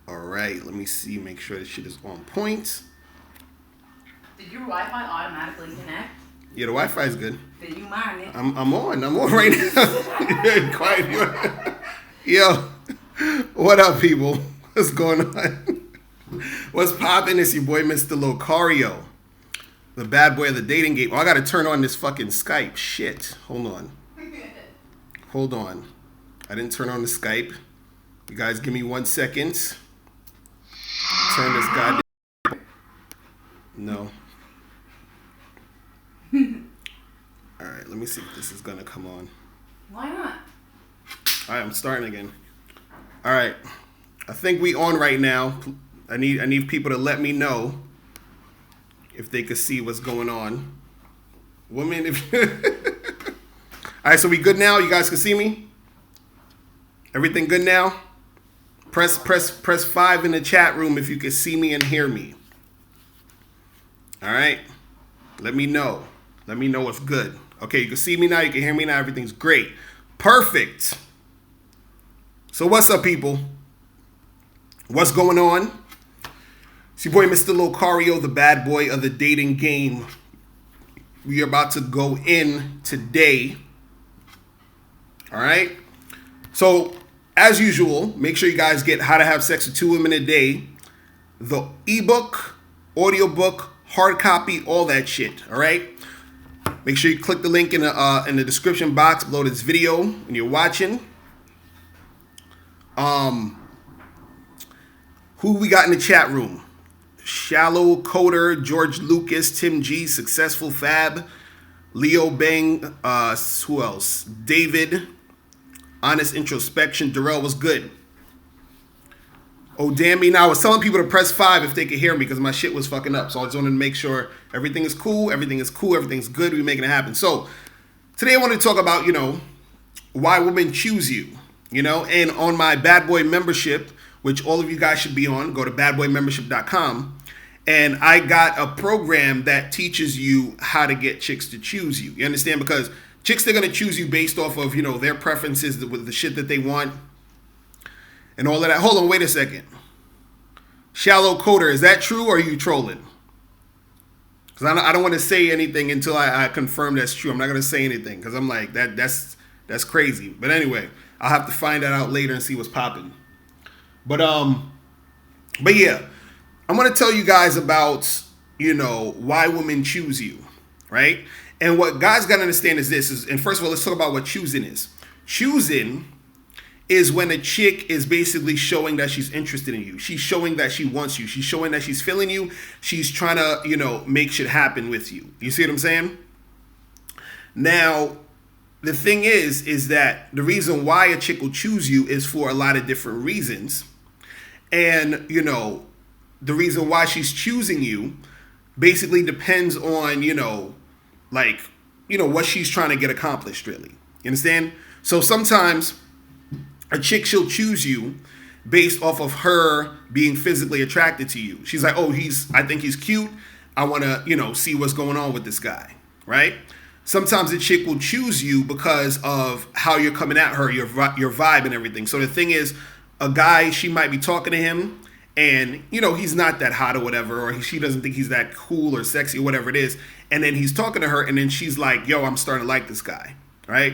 All right, let me see. Make sure this shit is on point. Did your Wi-Fi automatically connect? Yeah, the Wi-Fi is good. Did you mind it? I'm on right now. Quiet. Yo, what up, people? What's going on? What's poppin'? It's your boy, Mr. Locario, the bad boy of the dating game. Oh, I gotta turn on this fucking Skype. Shit. Hold on. I didn't turn on the Skype. You guys give me 1 second. Turn this goddamn... No. Alright, let me see if this is gonna come on. Why not? Alright, I'm starting again. Alright. I think we on right now. I need people to let me know if they could see what's going on. Woman, if Alright, so we good now? You guys can see me? Everything good now? Press 5 in the chat room if you can see me and hear me. Alright? Let me know. Let me know what's good. Okay, you can see me now, you can hear me now, everything's great. Perfect. So what's up, people? What's going on? It's your boy, Mr. Locario, the bad boy of the dating game. We are about to go in today. Alright? So, as usual, make sure you guys get How to Have Sex with 2 Women a Day. The ebook, audiobook, hard copy, all that shit. Alright? Make sure you click the link in the description box below this video when you're watching. Who we got in the chat room? Shallow Coder, George Lucas, Tim G, Successful Fab, Leo Bang, who else? David, Honest Introspection, Darrell was good. Oh, damn me. Now, I was telling people to press 5 if they could hear me because my shit was fucking up. So I just wanted to make sure everything is cool, everything's good, we're making it happen. So today I want to talk about, why women choose you, and on my Bad Boy membership, which all of you guys should be on, go to badboymembership.com. And I got a program that teaches you how to get chicks to choose you. You understand? Because chicks, they're going to choose you based off of, their preferences with the shit that they want and all of that. Hold on, wait a second. Shallow Coder, is that true or are you trolling? Because I don't want to say anything until I confirm that's true. I'm not going to say anything because I'm like, that's crazy. But anyway, I'll have to find that out later and see what's popping. But yeah, I'm going to tell you guys about, why women choose you, right? And what guys got to understand is this, and first of all, let's talk about what choosing is. Choosing is when a chick is basically showing that she's interested in you. She's showing that she wants you. She's showing that she's feeling you. She's trying to, make shit happen with you. You see what I'm saying? Now, the thing is that the reason why a chick will choose you is for a lot of different reasons. And, the reason why she's choosing you basically depends on, what she's trying to get accomplished, really. You understand? So sometimes a chick, she'll choose you based off of her being physically attracted to you. She's like, oh, I think he's cute. I want to, see what's going on with this guy, right? Sometimes a chick will choose you because of how you're coming at her, your vibe and everything. So the thing is, a guy, she might be talking to him and, he's not that hot or whatever, or she doesn't think he's that cool or sexy or whatever it is. And then he's talking to her and then she's like, yo, I'm starting to like this guy, right?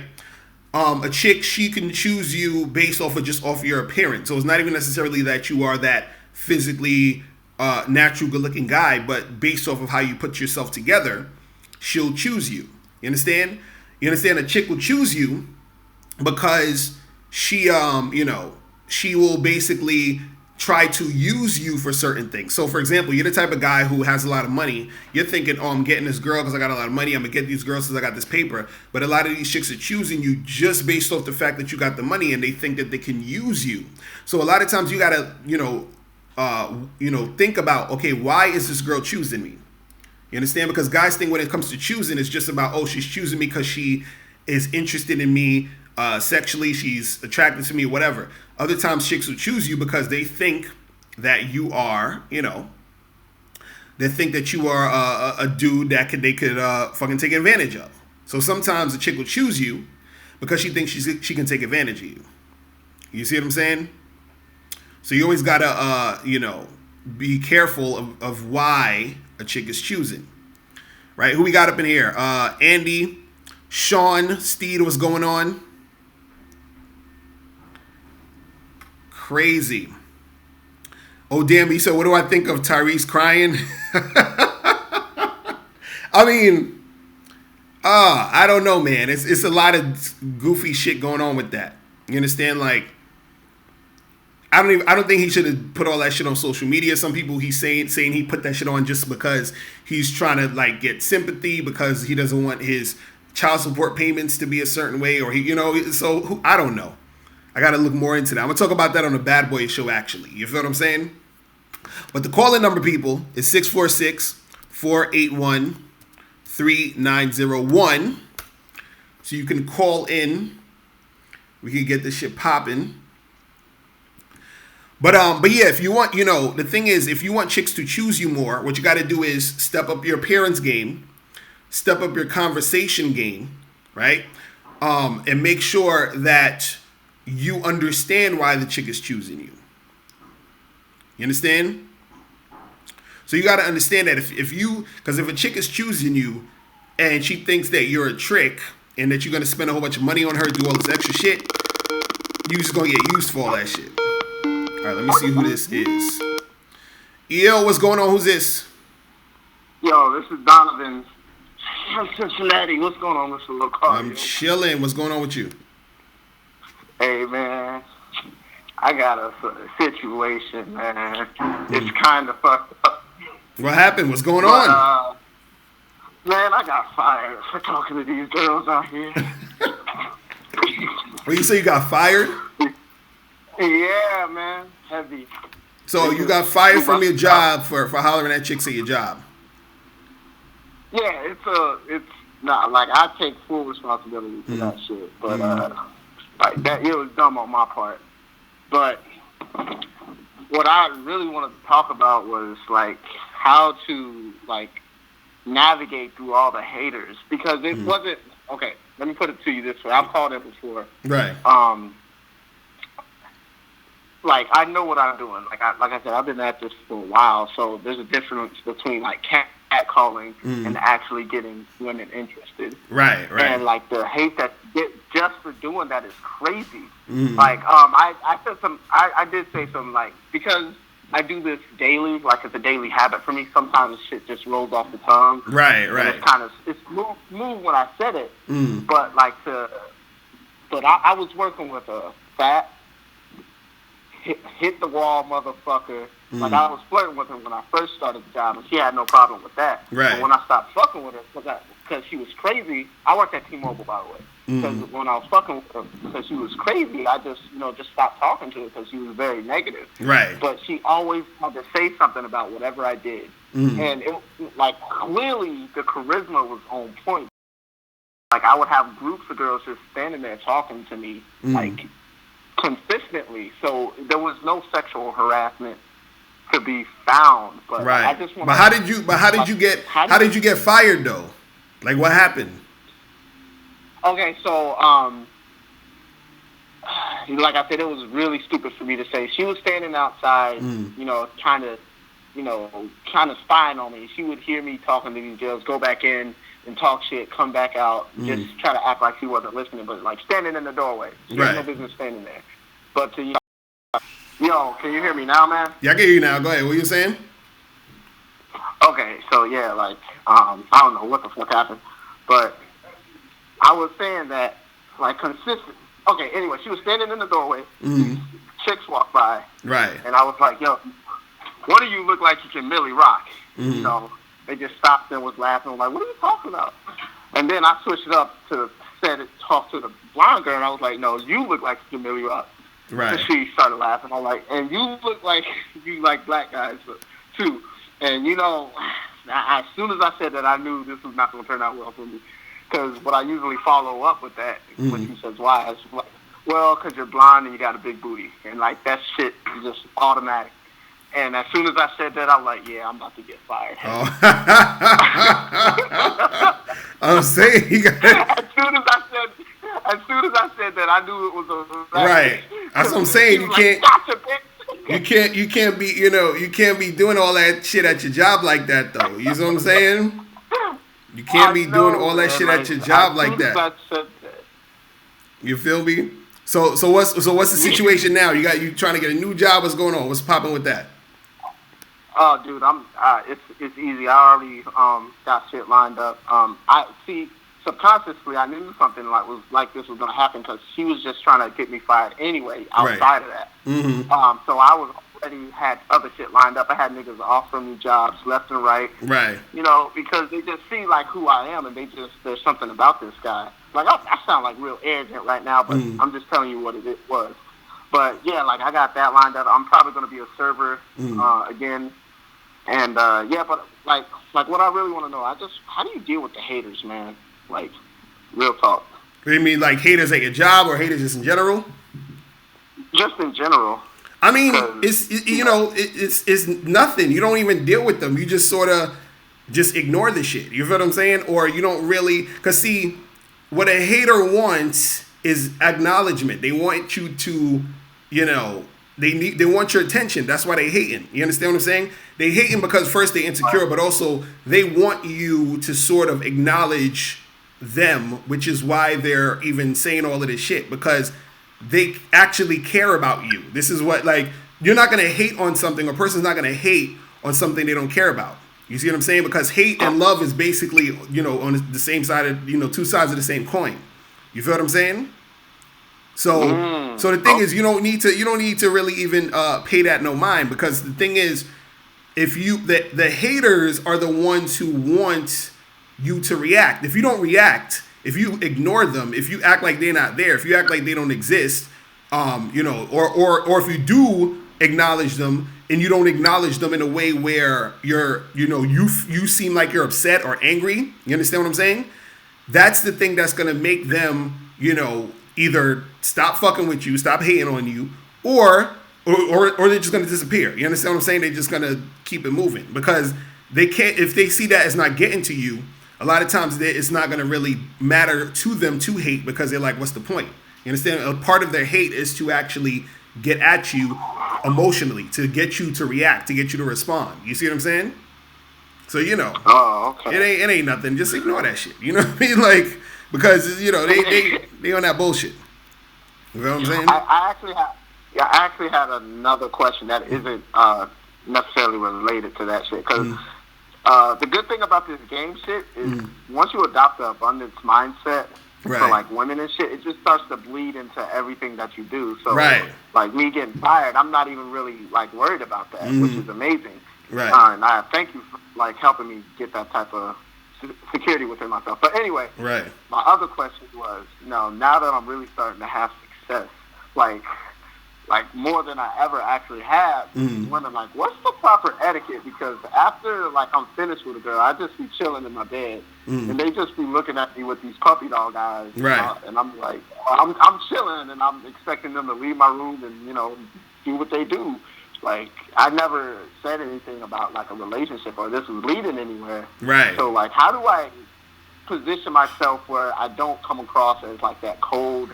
A chick, she can choose you based off of your appearance. So it's not even necessarily that you are that physically natural good looking guy, but based off of how you put yourself together, she'll choose you. You understand? A chick will choose you because she, she will basically try to use you for certain things. So, for example, you're the type of guy who has a lot of money. You're thinking, oh, I'm getting this girl because I got a lot of money. I'm going to get these girls because I got this paper. But a lot of these chicks are choosing you just based off the fact that you got the money and they think that they can use you. So a lot of times you got to, think about, okay, why is this girl choosing me? You understand? Because guys think when it comes to choosing, it's just about, oh, she's choosing me because she is interested in me sexually, she's attracted to me, whatever. Other times chicks will choose you because they think that you are, they think that you are a dude that they could fucking take advantage of. So sometimes a chick will choose you because she thinks she can take advantage of you. You see what I'm saying? So you always gotta, be careful of why a chick is choosing. Right? Who we got up in here? Andy, Sean, Steed, what's going on? Crazy. Oh, damn, he said, what do I think of Tyrese crying? I mean, I don't know, man. It's a lot of goofy shit going on with that. You understand? Like, I don't think he should have put all that shit on social media. Some people he's saying he put that shit on just because he's trying to like get sympathy because he doesn't want his child support payments to be a certain way, or I don't know. I got to look more into that. I'm going to talk about that on the Bad Boy Show, actually. You feel what I'm saying? But the call-in number, people, is 646-481-3901. So you can call in. We can get this shit popping. But yeah, if you want, the thing is, if you want chicks to choose you more, what you got to do is step up your appearance game, step up your conversation game, right? And make sure that you understand why the chick is choosing you. You understand? So you got to understand that because if a chick is choosing you and she thinks that you're a trick and that you're going to spend a whole bunch of money on her, do all this extra shit, you just going to get used for all that shit. All right, let me see who this is. Yo, what's going on? Who's this? Yo, this is Donovan from Cincinnati. What's going on, Mr. Locario? I'm chilling. What's going on with you? Hey, man. I got a situation, man. It's kind of fucked up. What happened? What's going on? Man, I got fired for talking to these girls out here. Well, you say you got fired? Yeah, man. Heavy. So you got fired from your job for hollering at chicks at your job? Yeah, it's not like I take full responsibility for that shit, but like that, it was dumb on my part. But what I really wanted to talk about was like how to like navigate through all the haters, because it wasn't okay. Let me put it to you this way: I've called it before, right? Like I know what I'm doing. Like I said, I've been at this for a while, so there's a difference between like catcalling and actually getting women interested. Right. And like the hate that you get just for doing that is crazy. Like I said I did say some like, because I do this daily, like it's a daily habit for me. Sometimes shit just rolls off the tongue. Right. And it's smooth when I said it, but like I was working with a fat hit the wall motherfucker. Like I was flirting with her when I first started the job, and she had no problem with that. Right. But when I stopped fucking with her, because she was crazy, I worked at T-Mobile, by the way. Because when I was fucking with her, because she was crazy, I just stopped talking to her because she was very negative. Right. But she always had to say something about whatever I did, and it like clearly the charisma was on point. Like I would have groups of girls just standing there talking to me, like consistently. So there was no sexual harassment to be found. But right. I just want. But how did you get fired though? Like what happened? Okay, so like I said, it was really stupid for me to say. She was standing outside, trying to spying on me. She would hear me talking to these girls, go back in and talk shit, come back out, just try to act like she wasn't listening, but like standing in the doorway. She had no business standing there. But can you hear me now, man? Yeah, I can hear you now. Go ahead. What are you saying? Okay, so yeah, like I don't know what the fuck happened, but I was saying that like consistent. Okay, anyway, she was standing in the doorway. Chicks walked by. Right. And I was like, yo, what do you look like you can really rock? They just stopped and was laughing. I'm like, what are you talking about? And then I switched it up to talk to the blonde girl, and I was like, no, you look like you can really rock. Right. And she started laughing. I'm like, and you look like you like black guys too. And as soon as I said that, I knew this was not going to turn out well for me. Because what I usually follow up with that, when she says why, is like, well, because you're blonde and you got a big booty. And like that shit is just automatic. And as soon as I said that, I'm like, yeah, I'm about to get fired. Oh. I'm saying you got. As soon as I said that, I knew it was a right. That's what I'm saying. You can't. Gotcha, bitch. you can't be, you can't be doing all that shit at your job like that though. You know what I'm saying? You can't be doing all that shit at your job like that. You feel me? So what's the situation now? You trying to get a new job? What's going on? What's popping with that? Oh, dude, it's easy. I already got shit lined up. I see. Subconsciously, I knew something like this was gonna happen because she was just trying to get me fired anyway. Outside of that, so I was already had other shit lined up. I had niggas offering me jobs left and right. Right. Because they just see like who I am, and there's something about this guy. Like I sound like real arrogant right now, but I'm just telling you what it was. But yeah, like I got that lined up. I'm probably gonna be a server again, and but like what I really want to know, how do you deal with the haters, man? Like, real talk. You mean like haters at your job or haters just in general? Just in general. I mean, it's nothing. You don't even deal with them. You just sort of just ignore the shit. You feel what I'm saying? Or you don't really, because see, what a hater wants is acknowledgement. They want you to, they want your attention. That's why they hating. You understand what I'm saying? They hating because first they insecure, but also they want you to sort of acknowledge them, which is why they're even saying all of this shit, because they actually care about you. This is what, like, you're not going to hate on something, a person's not going to hate on something they don't care about. You see what I'm saying? Because hate and love is basically, on the same side of, two sides of the same coin. You feel what I'm saying? So the thing is, you don't need to really even pay that no mind, because the thing is, if the haters are the ones who want you to react. If you don't react, if you ignore them, if you act like they're not there, if you act like they don't exist, or if you do acknowledge them and you don't acknowledge them in a way where you seem like you're upset or angry, you understand what I'm saying? That's the thing that's gonna make them, either stop fucking with you, stop hating on you, or they're just gonna disappear. You understand what I'm saying? They're just gonna keep it moving because they can't. If they see that it's not getting to you, a lot of times it's not gonna really matter to them to hate, because they're like, what's the point? You understand? A part of their hate is to actually get at you emotionally, to get you to react, to get you to respond. You see what I'm saying? So Oh, okay. It ain't nothing. Just ignore that shit. You know what I mean? Like, because they on that bullshit. You know what I'm saying? I actually had another question that isn't necessarily related to that shit, because the good thing about this game shit is once you adopt the abundance mindset for like women and shit, it just starts to bleed into everything that you do. So like me getting fired, I'm not even really like worried about that, which is amazing. Right. And I thank you for like helping me get that type of security within myself. But anyway, my other question was, now that I'm really starting to have success, like more than I ever actually have, women like, what's the proper etiquette? Because after like I'm finished with a girl, I just be chilling in my bed, and they just be looking at me with these puppy dog eyes, and I'm like, I'm chilling, and I'm expecting them to leave my room and do what they do. Like, I never said anything about like a relationship or this was leading anywhere. Right. So like, how do I position myself where I don't come across as like that cold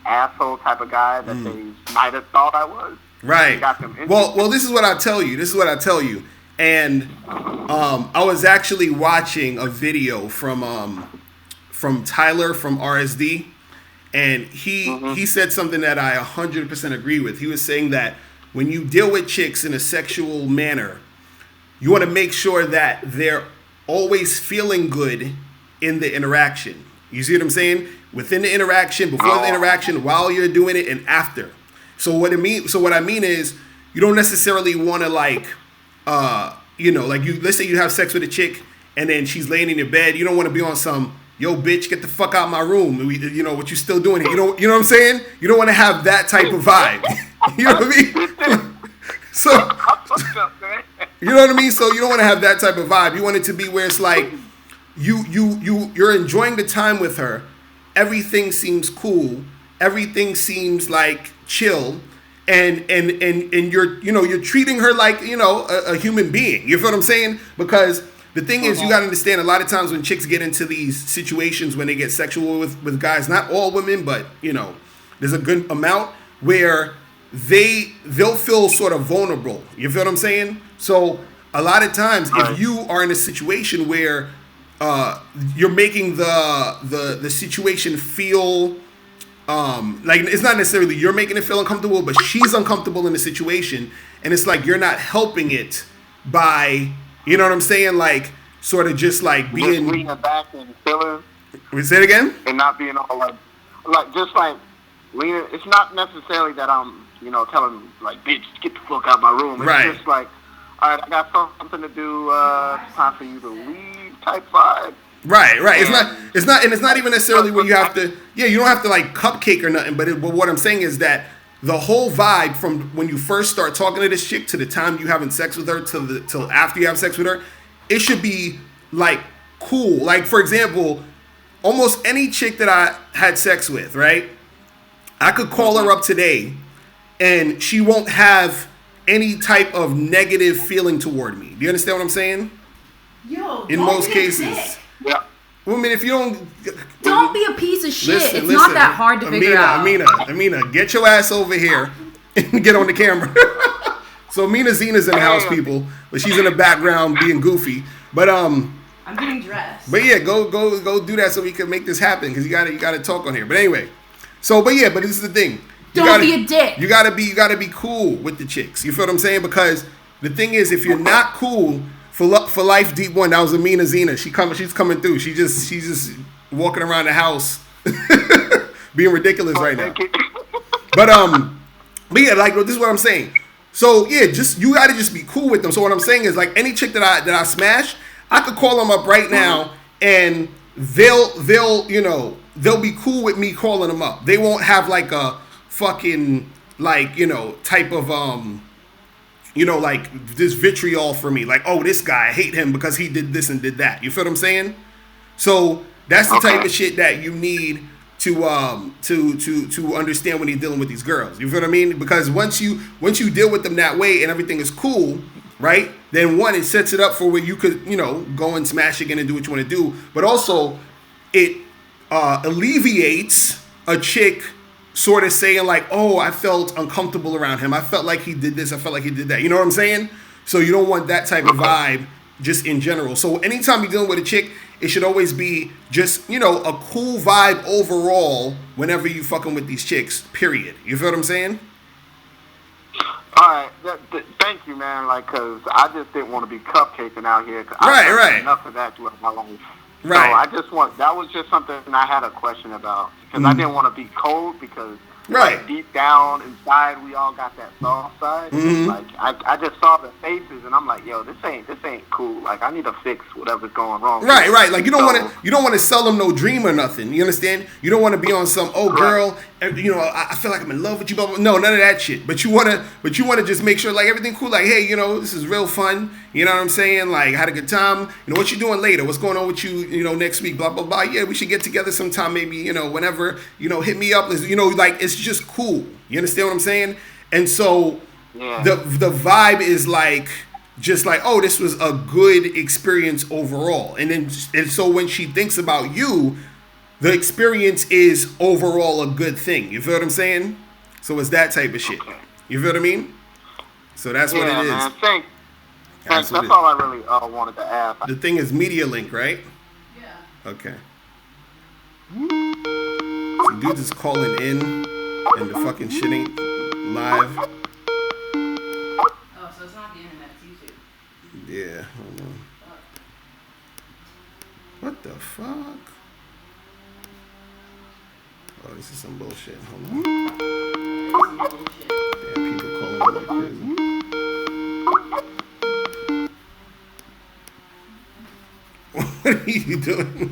asshole type of guy that they might have thought I was? Right. Well, this is what I tell you. And I was actually watching a video from Tyler from RSD, and he said something that I 100% agree with. He was saying that when you deal with chicks in a sexual manner, you want to make sure that they're always feeling good in the interaction. You see what I'm saying? Within the interaction, before the interaction, while you're doing it, and after. So what I mean is, you don't necessarily want to like, let's say you have sex with a chick and then she's laying in your bed. You don't want to be on some, yo, bitch, get the fuck out of my room. What you still doing here? You know what I'm saying? You don't want to have that type of vibe. You know what I mean? So, you know what I mean? So you don't want to have that type of vibe. You want it to be where it's like, you're enjoying the time with her. Everything seems cool. Everything seems like chill. And you're treating her like, a human being. You feel what I'm saying? Because the thing is, you got to understand, a lot of times when chicks get into these situations when they get sexual with guys, not all women, but, there's a good amount where they'll feel sort of vulnerable. You feel what I'm saying? So a lot of times, if you are in a situation where you're making the situation feel like it's not necessarily you're making it feel uncomfortable, but she's uncomfortable in the situation, and it's like you're not helping it by, you know what I'm saying, like sort of just like being just leaning back and feeling. Say it again. And not being all like just like leaning. It's not necessarily that I'm telling like bitch get the fuck out of my room. It's just like, all right, I got something to do. It's time for you to leave type vibe. Right. It's not even necessarily where you have to. Yeah, you don't have to like cupcake or nothing. But what I'm saying is that the whole vibe from when you first start talking to this chick to the time you having sex with her till after you have sex with her, it should be like cool. Like for example, almost any chick that I had sex with, right? I could call her up today, and she won't have any type of negative feeling toward me. Do you understand what I'm saying? Yo, in most cases. Sick. Yeah. Well, I mean, if you don't be a piece of shit. It's not that hard to figure out. Amina, get your ass over here and get on the camera. So Zena's in the house, people, but she's in the background being goofy. But I'm getting dressed. But yeah, go do that so we can make this happen because you gotta talk on here. But anyway, but this is the thing. Don't be a dick. You gotta be cool with the chicks. You feel what I'm saying? Because the thing is, if you're not cool. For Life Deep One, that was Amina Zena. She's coming through. She's just walking around the house, being ridiculous right now. But yeah, like this is what I'm saying. So yeah, you gotta just be cool with them. So what I'm saying is like any chick that I smash, I could call them up right now and they'll be cool with me calling them up. They won't have like a fucking like type of like this vitriol for me, like, oh, this guy, I hate him because he did this and did that. You feel what I'm saying? So that's the type of shit that you need to understand when you're dealing with these girls. You feel what I mean? Because once you deal with them that way and everything is cool, right? Then one, it sets it up for where you could go and smash again and do what you want to do. But also, it alleviates a chick sort of saying like, oh, I felt uncomfortable around him. I felt like he did this. I felt like he did that. You know what I'm saying? So you don't want that type of vibe just in general. So anytime you're dealing with a chick, it should always be just, a cool vibe overall whenever you fucking with these chicks, period. You feel what I'm saying? All right. Thank you, man. Like, because I just didn't want to be cupcaking out here. Right. Enough of that throughout my life. Right. So that was just something I had a question about. Because I didn't want to be cold because like, deep down inside we all got that soft side. Mm-hmm. Like I just saw the faces and I'm like, yo, this ain't cool. Like I need to fix whatever's going wrong. Right. Like you don't want to sell them no dream or nothing. You understand? You don't want to be on some girl. I feel like I'm in love with you. Blah, blah. No, none of that shit. But you wanna just make sure like everything cool. Like hey, this is real fun. You know what I'm saying? Like had a good time. What you doing later? What's going on with you? Next week. Blah blah blah. Yeah, we should get together sometime. Maybe whenever. Hit me up. Like it's just cool. You understand what I'm saying? And so the vibe is like just like, oh, this was a good experience overall. And so when she thinks about you, the experience is overall a good thing. You feel what I'm saying? So it's that type of shit. You feel what I mean? So that's what it is. Man. Thanks. That's all I really wanted to ask. The thing is Media Link, right? Yeah. Okay. So dude is calling in and the fucking shit ain't live. Oh, so it's not the internet, it's YouTube. Yeah, hold on. What the fuck? Oh, this is some bullshit. Hold on. Damn, people calling in like crazy. What are you doing?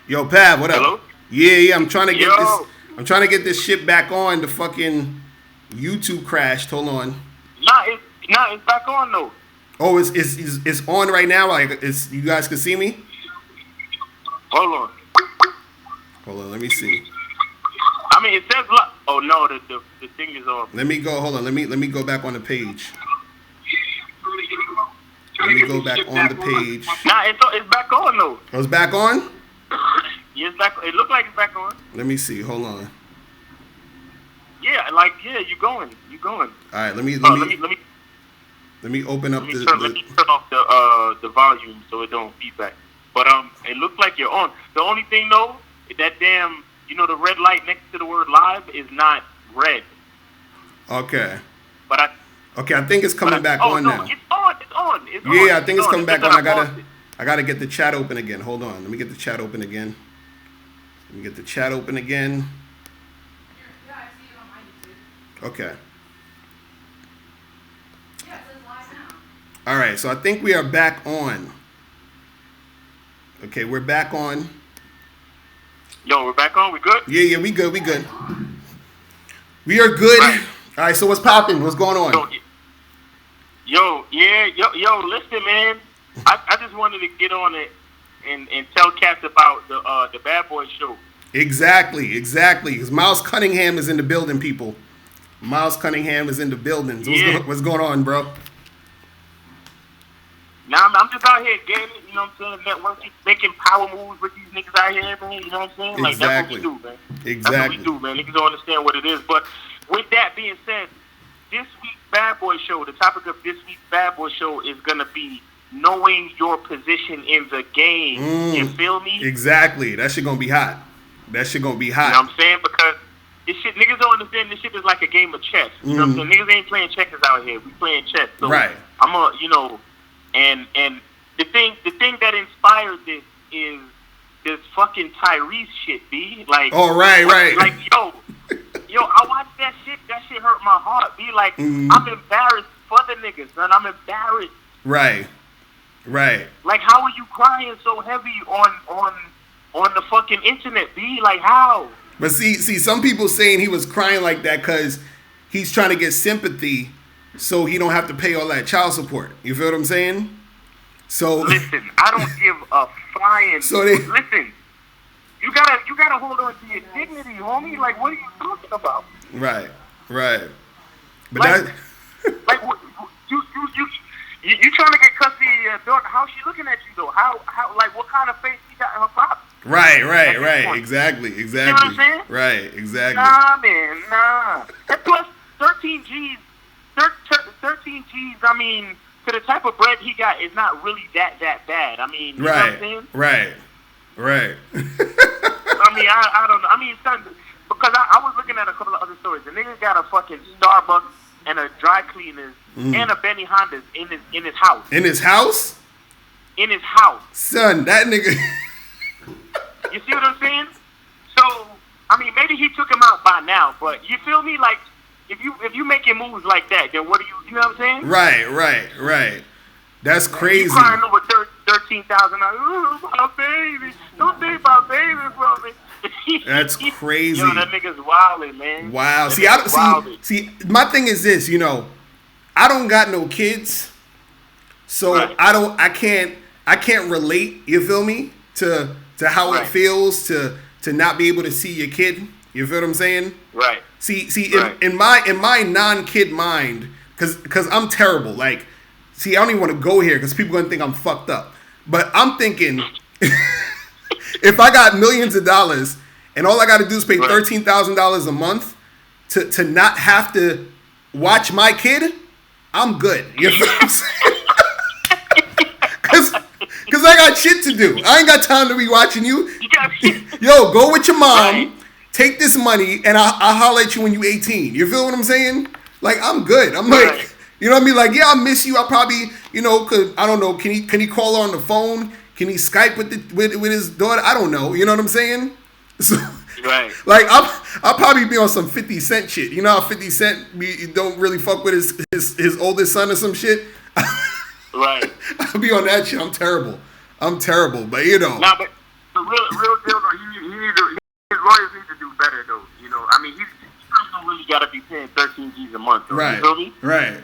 Yo, Pav, what up? Hello? Yeah, I'm trying to get this shit back on. The fucking YouTube crashed. Hold on. It's back on though. Oh, it's on right now. Like you guys can see me. Hold on. Let me see. I mean, it says. Oh no, the thing is off. Let me go. Hold on. Let me go back on the page. Let me go back on the page. Nah, it's back on though. Oh, it's back on? Yeah, it's back. It looked like it's back on. Let me see. Hold on. Yeah, you going. All right, let me open up let me turn off the volume so it don't feedback. But it looks like you're on. The only thing though, that damn, the red light next to the word live is not red. Okay. But I think it's coming back on now. It's on. Yeah, I think it's coming back on. I gotta get the chat open again. Hold on. Let me get the chat open again. Okay. Yeah, it says live now. All right, so I think we are back on. Okay, we're back on. Yo, we're back on. We good? Yeah, we good. We are good. Right. All right, so what's popping? What's going on? Yo, listen, man. I just wanted to get on it and tell cats about the Bad Boy show. Exactly. Because Miles Cunningham is in the building, people. Miles Cunningham is in the building. What's going on, bro? Now I'm just out here getting it, you know what I'm saying? Networking, making power moves with these niggas out here, man. You know what I'm saying? Like, Exactly. that's what we do, man. Exactly. That's what we do, man. Niggas don't understand what it is. But with that being said, this week's Bad Boy show, the topic of this week's Bad Boy show is going to be knowing your position in the game. You feel me? Exactly. That shit gonna be hot. You know what I'm saying? Because this shit, niggas don't understand this shit is like a game of chess. You know what I'm saying? Niggas ain't playing checkers out here. We playing chess. So right. And the thing that inspired this is this fucking Tyrese shit, B. Like, oh, right. Like, yo, I watched that shit. That shit hurt my heart, B. Like, I'm embarrassed for the niggas, son. I'm embarrassed. Right. Like, how are you crying so heavy on the fucking internet, B? Like, how? But see, some people saying he was crying like that because he's trying to get sympathy so he don't have to pay all that child support. You feel what I'm saying? So listen, I don't give a flying. Listen, you gotta hold on to your dignity, homie. Like, what are you talking about? Right. But like, like you trying to get custody of your daughter? How's she looking at you though? How like what kind of face she got in her pop? Right. Exactly. You know what I'm saying? Right, exactly. Nah, man, nah. And plus, 13 G's. 13 G's. I mean, to the type of bread he got, is not really that bad. I mean, you know what I'm saying? Right. I mean, I don't know. I mean, son, because I was looking at a couple of other stories. The nigga got a fucking Starbucks and a dry cleaners and a Benny Hondas in his house. In his house? In his house. Son, that nigga. You see what I'm saying? So, I mean, maybe he took him out by now, but you feel me? Like, if you making moves like that, then what do you know what I'm saying? Right. That's crazy. You crying over $13,000. Oh, my baby. Don't think about baby from me. That's crazy. Yo, that nigga's wildin', man. Wow. See, my thing is this, I don't got no kids, so right. I can't relate, you feel me, to how it feels to not be able to see your kid. You feel what I'm saying? Right. See, in my non-kid mind, because I'm terrible. Like, see, I don't even want to go here because people are gonna think I'm fucked up. But I'm thinking, if I got millions of dollars and all I got to do is pay $13,000 a month to not have to watch my kid, I'm good. You feel what I'm saying? Because I got shit to do. I ain't got time to be watching you. Yo, go with your mom. Right. Take this money, and I'll holler at you when you 18. You feel what I'm saying? Like, I'm good. I'm like, you know what I mean? Like, yeah, I'll miss you. I'll probably, cause I don't know. Can he call her on the phone? Can he Skype with his daughter? I don't know. You know what I'm saying? So, right. Like, I'll probably be on some 50 Cent shit. You know how 50 Cent don't really fuck with his oldest son or some shit? Right. I'll be on that shit. I'm terrible. But Nah, but the real deal though, his lawyers need to do better though. I mean, he don't really gotta be paying 13 G's a month. Though, right. You feel me? Right.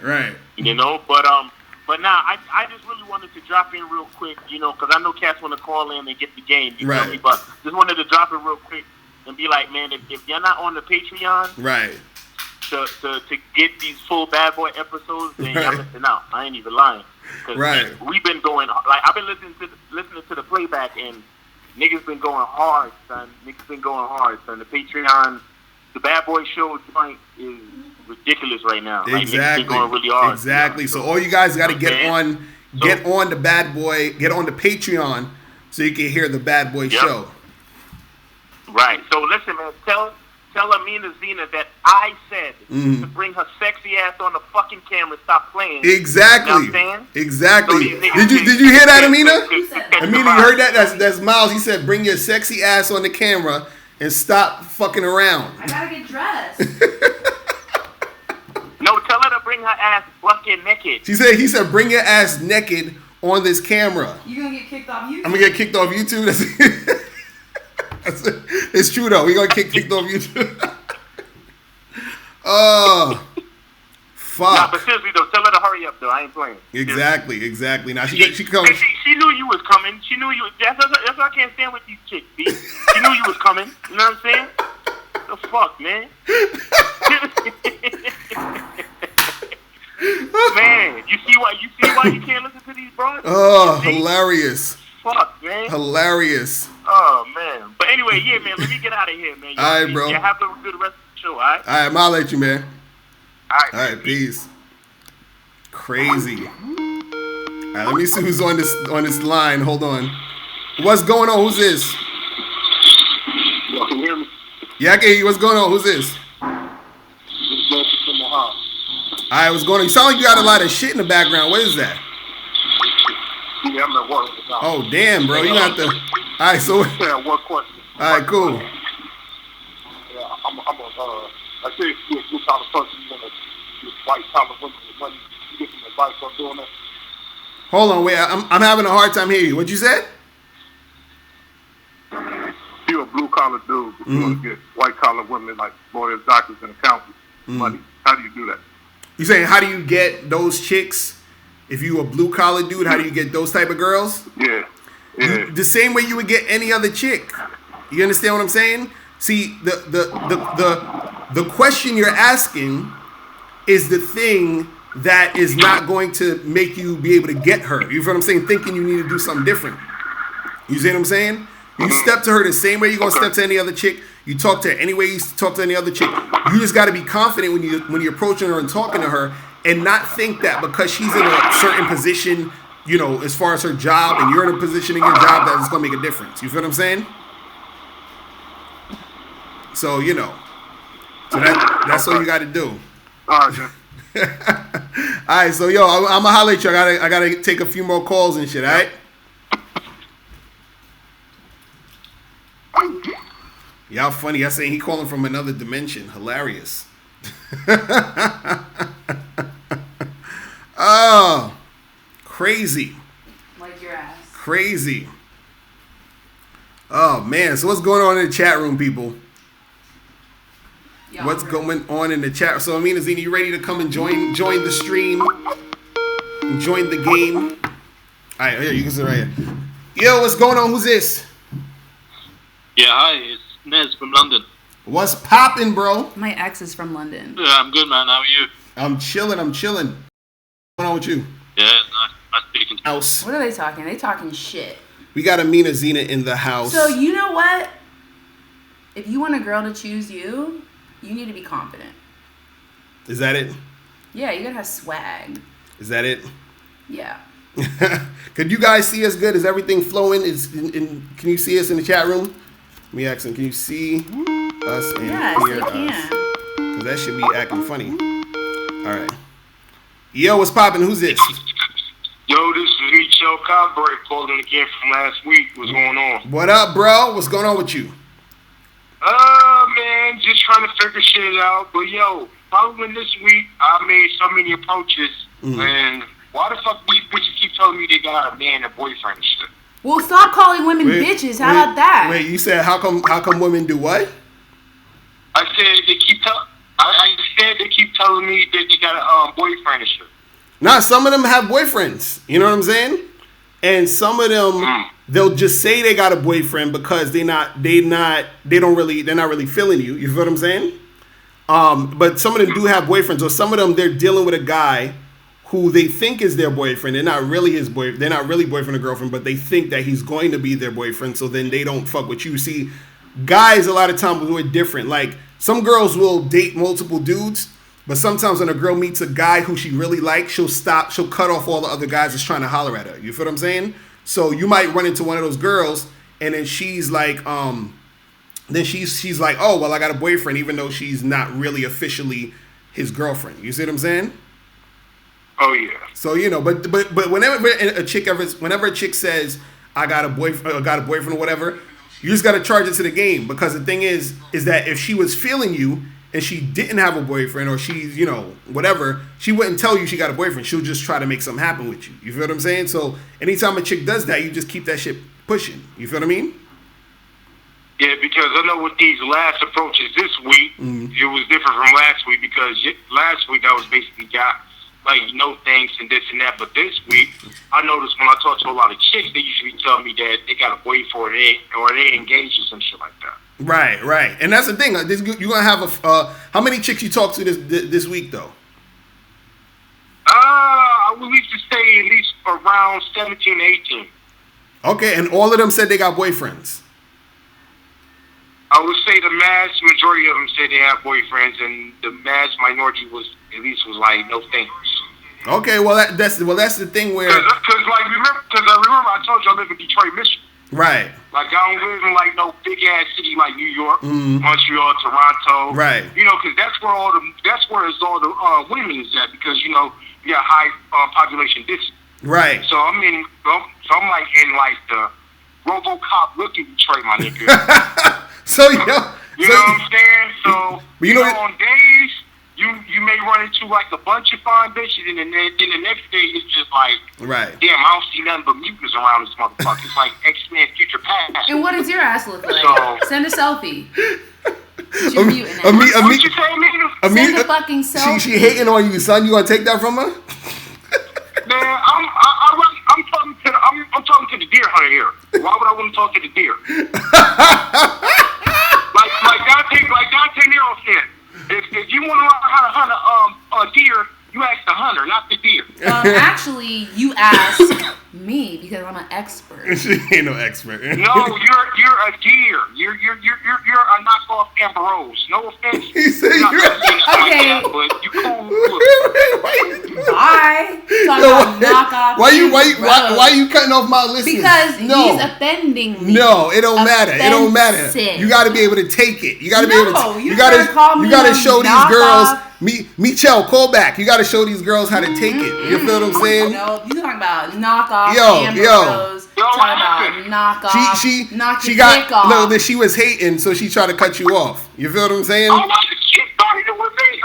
But now I just really wanted to drop in real quick, because I know cats want to call in and get the game. You feel me? But just wanted to drop it real quick and be like, man, if you're not on the Patreon, right, to get these full Bad Boy episodes, then y'all missing out. I ain't even lying. Right. We've been going like I've been listening to the playback and niggas been going hard, son. The Patreon, the Bad Boy Show joint is ridiculous right now. Exactly. Like, niggas been going really hard. Exactly. So all you guys got to get on the Bad Boy, get on the Patreon so you can hear the Bad Boy Show. Right. So listen, man. Tell Amina Zena that I said to bring her sexy ass on the fucking camera. Stop playing. Exactly. You know what I'm saying? Exactly. So did you hear that, Amina? Amina, you heard that? That's Miles. He said, "Bring your sexy ass on the camera and stop fucking around." I gotta get dressed. No, tell her to bring her ass bucket naked. He said, "Bring your ass naked on this camera." You gonna get kicked off YouTube? I'm gonna get kicked off YouTube. It's true though. We gonna get kicked off YouTube. Oh, fuck. Nah, but seriously though, tell her to hurry up though. I ain't playing. Exactly. Now she comes. She knew you was coming. She knew you. That's why I can't stand with these chicks. B. She knew you was coming. You know what I'm saying? The fuck, man. Man, you see why you can't listen to these bros? Oh, hilarious. Fuck, man. Hilarious. Oh man. But anyway, yeah, man. Let me get out of here, man. All right, bro. You have a good rest of the show. All right. All right, I'll let you, man. All right. All right, peace. Crazy. All right, let me see who's on this line. Hold on. What's going on? Who's this? Y'all can hear me? Yeah, I can hear you. What's going on? Who's this? All right, what's going on? You sound like you got a lot of shit in the background. What is that? Yeah, I'm at work. Oh, damn, bro. You got the... All right, so... Yeah, one question. All right, cool. Yeah, I'm a I say you kind of person, you want to white collar women with money. You get some advice on doing that? Hold on, wait. I'm having a hard time hearing you. What you said? You're a blue collar dude. But you want to get white collar women like lawyers, doctors, and accountants money. How do you do that? You saying how do you get those chicks? If you a blue collar dude, how do you get those type of girls? Yeah. The same way you would get any other chick. You understand what I'm saying? See, the question you're asking is the thing that is not going to make you be able to get her. You feel what I'm saying? Thinking you need to do something different. You see what I'm saying? You step to her the same way you're gonna step to any other chick. You talk to her any way you talk to any other chick. You just got to be confident when you're approaching her and talking to her, and not think that because she's in a certain position, you know, as far as her job, and you're in a position in your job that it's gonna make a difference. You feel what I'm saying? So you know, so that's all you got to do. All right. All right, so yo, I'm gonna holler at you. I gotta take a few more calls and shit. All right. Y'all funny. I saying he calling from another dimension. Hilarious. Oh, crazy. Like your ass. Crazy. Oh man. So what's going on in the chat room, people? Y'all What's ready? going on in the chat? So Amina, Zena, you ready to come and join the stream? And join the game? All right, here you can sit right here. Yo, what's going on? Who's this? Yeah, hi, it's Nez from London. What's poppin', bro? My ex is from London. Yeah, I'm good, man. How are you? I'm chilling. What's going on with you? Yeah, nice speaking to you. House. What are they talking? They talking shit. We got Amina Zena in the house. So you know what? If you want a girl to choose you, you need to be confident. Is that it? Yeah, you gotta have swag. Is that it? Yeah. Could you guys see us good? Is everything flowing? Can you see us in the chat room? Let me ask them, can you see us and Yes, hear they us? can. Because that should be acting funny. All right. Yo, what's poppin'? Who's this? Yo, this is Michelle Conbury calling again from last week. What's going on? What up, bro? What's going on with you? Man, just trying to figure shit out. But yo, following this week, I made so many approaches. And why the fuck these bitches keep telling me they got a man and boyfriend and shit? Well, stop calling women bitches. How about that? Wait, you said how come women do what? I said they keep telling me that they got a boyfriend and shit. Nah, some of them have boyfriends. You know what I'm saying? And some of them they'll just say they got a boyfriend because they're not really feeling you. You feel what I'm saying? But some of them do have boyfriends, or some of them they're dealing with a guy who they think is their boyfriend. They're not really his boy. They're not really boyfriend or girlfriend, but they think that he's going to be their boyfriend. So then they don't fuck with you. See, guys a lot of times we're different. Like some girls will date multiple dudes, but sometimes when a girl meets a guy who she really likes, she'll cut off all the other guys that's trying to holler at her. You feel what I'm saying? So you might run into one of those girls, and then she's like, she's like, oh well, I got a boyfriend, even though she's not really officially his girlfriend. You see what I'm saying? Oh yeah. So but whenever a chick says I got a boyfriend or whatever, you just gotta charge it to the game, because the thing is that if she was feeling you and she didn't have a boyfriend, or she's whatever, she wouldn't tell you she got a boyfriend. She'll just try to make something happen with you. You feel what I'm saying? So anytime a chick does that, you just keep that shit pushing. You feel what I mean? Yeah, because I know with these last approaches this week, it was different from last week, because last week I was basically got like no thanks and this and that. But this week, I noticed when I talk to a lot of chicks, they usually tell me that they got a boyfriend or they engaged or some shit like that. Right. And that's the thing. You're gonna have how many chicks you talk to this week though? I would need to say at least around 17, 18. Okay, and all of them said they got boyfriends. I would say the mass majority of them said they have boyfriends, and the mass minority was like no thanks. Okay, well that's the thing where because I remember I told you I live in Detroit, Michigan. Right. Like I don't live in like no big ass city like New York, Montreal, Toronto. Right. Because that's where all the women's at, because you got high population density. Right. So I'm like in like the RoboCop looking Detroit, my nigga. So you know what I'm saying? So on days you may run into like a bunch of fine bitches, and then the next day it's just like, right, damn, I don't see nothing but mutants around this motherfucker. It's like X-Men Future Past. And what does your ass look like? Send a selfie. You're mutant. What you say, Amina? Send a fucking selfie. She hating on you, son. You gonna take that from her? Man, I'm talking to the deer hunter here. Why would I want to talk to the deer? like Dante Nero said, if you want to learn how to hunt a deer, you ask the hunter, not the deer. Actually, you ask me, because I'm an expert. She ain't no expert. No, you're a deer. You're a knockoff Amber Rose. No offense. He said okay. But you cool. Bye. Talking about knockoff. Why you cutting off my listeners? Because he's offending me. No, it don't matter. It don't matter. You got to be able to take it. You got to be able to. You got to show these girls. Michelle, call back. You got to show these girls how to take it. You feel what I'm saying? No, you talking about knockoff Amber Rose. Talking about knockoff. She got that she was hating, so she tried to cut you off. You feel what I'm saying? Oh, she started it with me.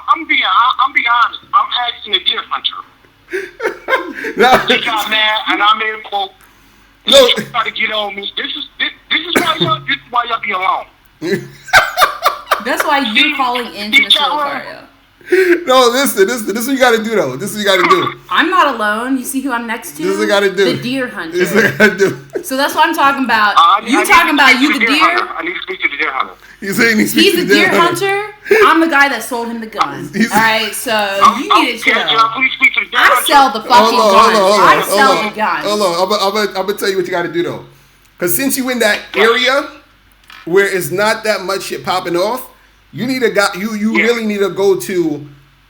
I'm being honest. I'm asking a deer hunter. She got mad, and I'm in quote. She tried to get on me. This is why y'all be alone. That's why you're calling into the show, Locario. No, listen. This is what you got to do, though. This is what you got to do. I'm not alone. You see who I'm next to? This is what you got to do. The deer hunter. This is what you got to do. So that's what I'm talking about. You talking about you the deer? I need to speak to the deer hunter. You saying he's the deer hunter? I'm the guy that sold him the gun. Alright, so you need to chill. I sell the fucking gun. I sell the gun. Hold on. I'm going to tell you what you got to do, though. Because since you in that area where it's not that much shit popping off, you need really need to go to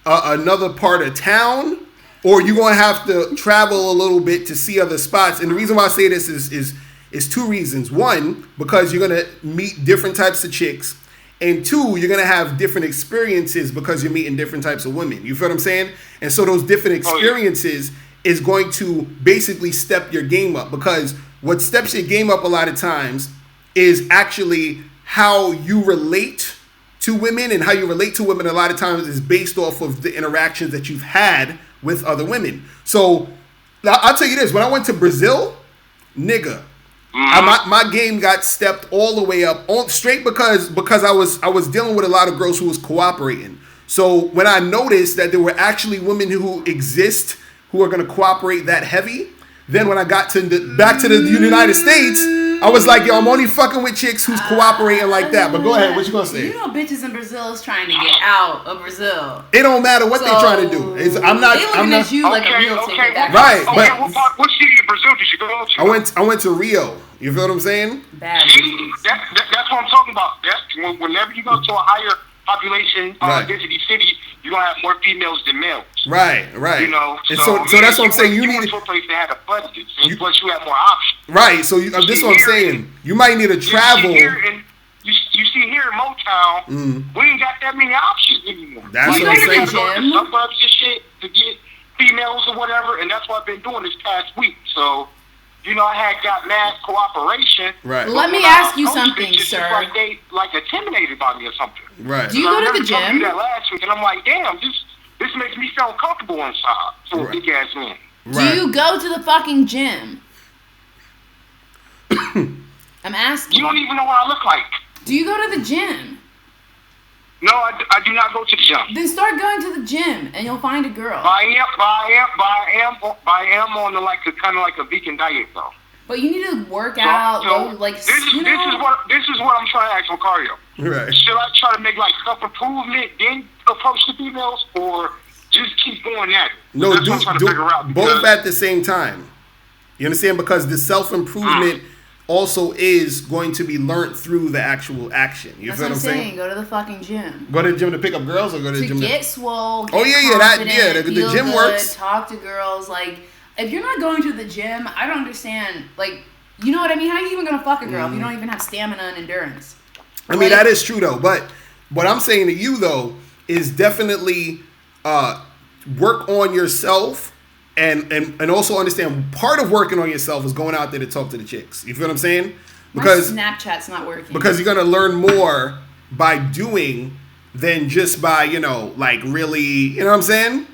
another part of town, or you're going to have to travel a little bit to see other spots. And the reason why I say this is two reasons. One, because you're going to meet different types of chicks. And two, you're going to have different experiences because you're meeting different types of women. You feel what I'm saying? And so those different experiences is going to basically step your game up, because what steps your game up a lot of times is actually how you relate to women, and how you relate to women a lot of times is based off of the interactions that you've had with other women. So I'll tell you this, when I went to Brazil, nigga, my game got stepped all the way up straight because I was dealing with a lot of girls who was cooperating. So when I noticed that there were actually women who exist who are going to cooperate that heavy, then when I got back to the United States, I was like, yo, I'm only fucking with chicks who's cooperating like that. But go ahead, what you gonna say? You know, bitches in Brazil is trying to get out of Brazil. It don't matter what they trying to do. I'm not. They looking at you like a real ticket. Right, but what city in Brazil did you go to? I went to Rio. You feel what I'm saying? Bad. That's what I'm talking about. That's whenever you go to a higher population density city, you're gonna have more females than males. Right. You know, and so that's what I'm saying. You went need to a place that had a budget, plus you have more options. Right. So this is what I'm saying. You might need to travel. You see here in Motown, we ain't got that many options anymore. That's what I'm saying. You go to the suburbs and shit to get females or whatever, and that's what I've been doing this past week. So, you know, I had got mad cooperation. Right. Let me ask you something, sir. Like they intimidated by me or something. Right. Do you go to the gym? That last week, and I'm like, damn, this makes me feel uncomfortable inside for a big ass man. Right. Do you go to the fucking gym? I'm asking. You don't even know what I look like. Do you go to the gym? No, I do not go to the gym. Then start going to the gym, and you'll find a girl. I am on the kind of like a vegan diet though. But you need to work out. This is what I'm trying to ask Locario. Right. Should I try to make like self improvement, then approach the females, or just keep going at it? No, that's what I'm trying to figure out. Both at the same time. You understand? Because the self improvement also is going to be learned through the actual action. You feel what I'm saying? Go to the fucking gym. Go to the gym to pick up girls, or go to the gym to get swole. Oh yeah, the gym good, works. Talk to girls. Like, if you're not going to the gym, I don't understand. Like, you know what I mean? How are you even gonna fuck a girl if you don't even have stamina and endurance? I mean, that is true though. But what I'm saying to you though is definitely work on yourself. And also understand part of working on yourself is going out there to talk to the chicks. You feel what I'm saying? Because my Snapchat's not working. Because you're gonna learn more by doing than just by, you know, like really, you know what I'm saying?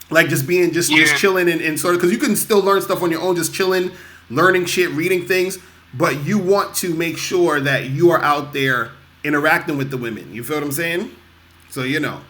Like just being just chilling and sort of, because you can still learn stuff on your own, just chilling, learning shit, reading things, but you want to make sure that you are out there interacting with the women. You feel what I'm saying? So you know.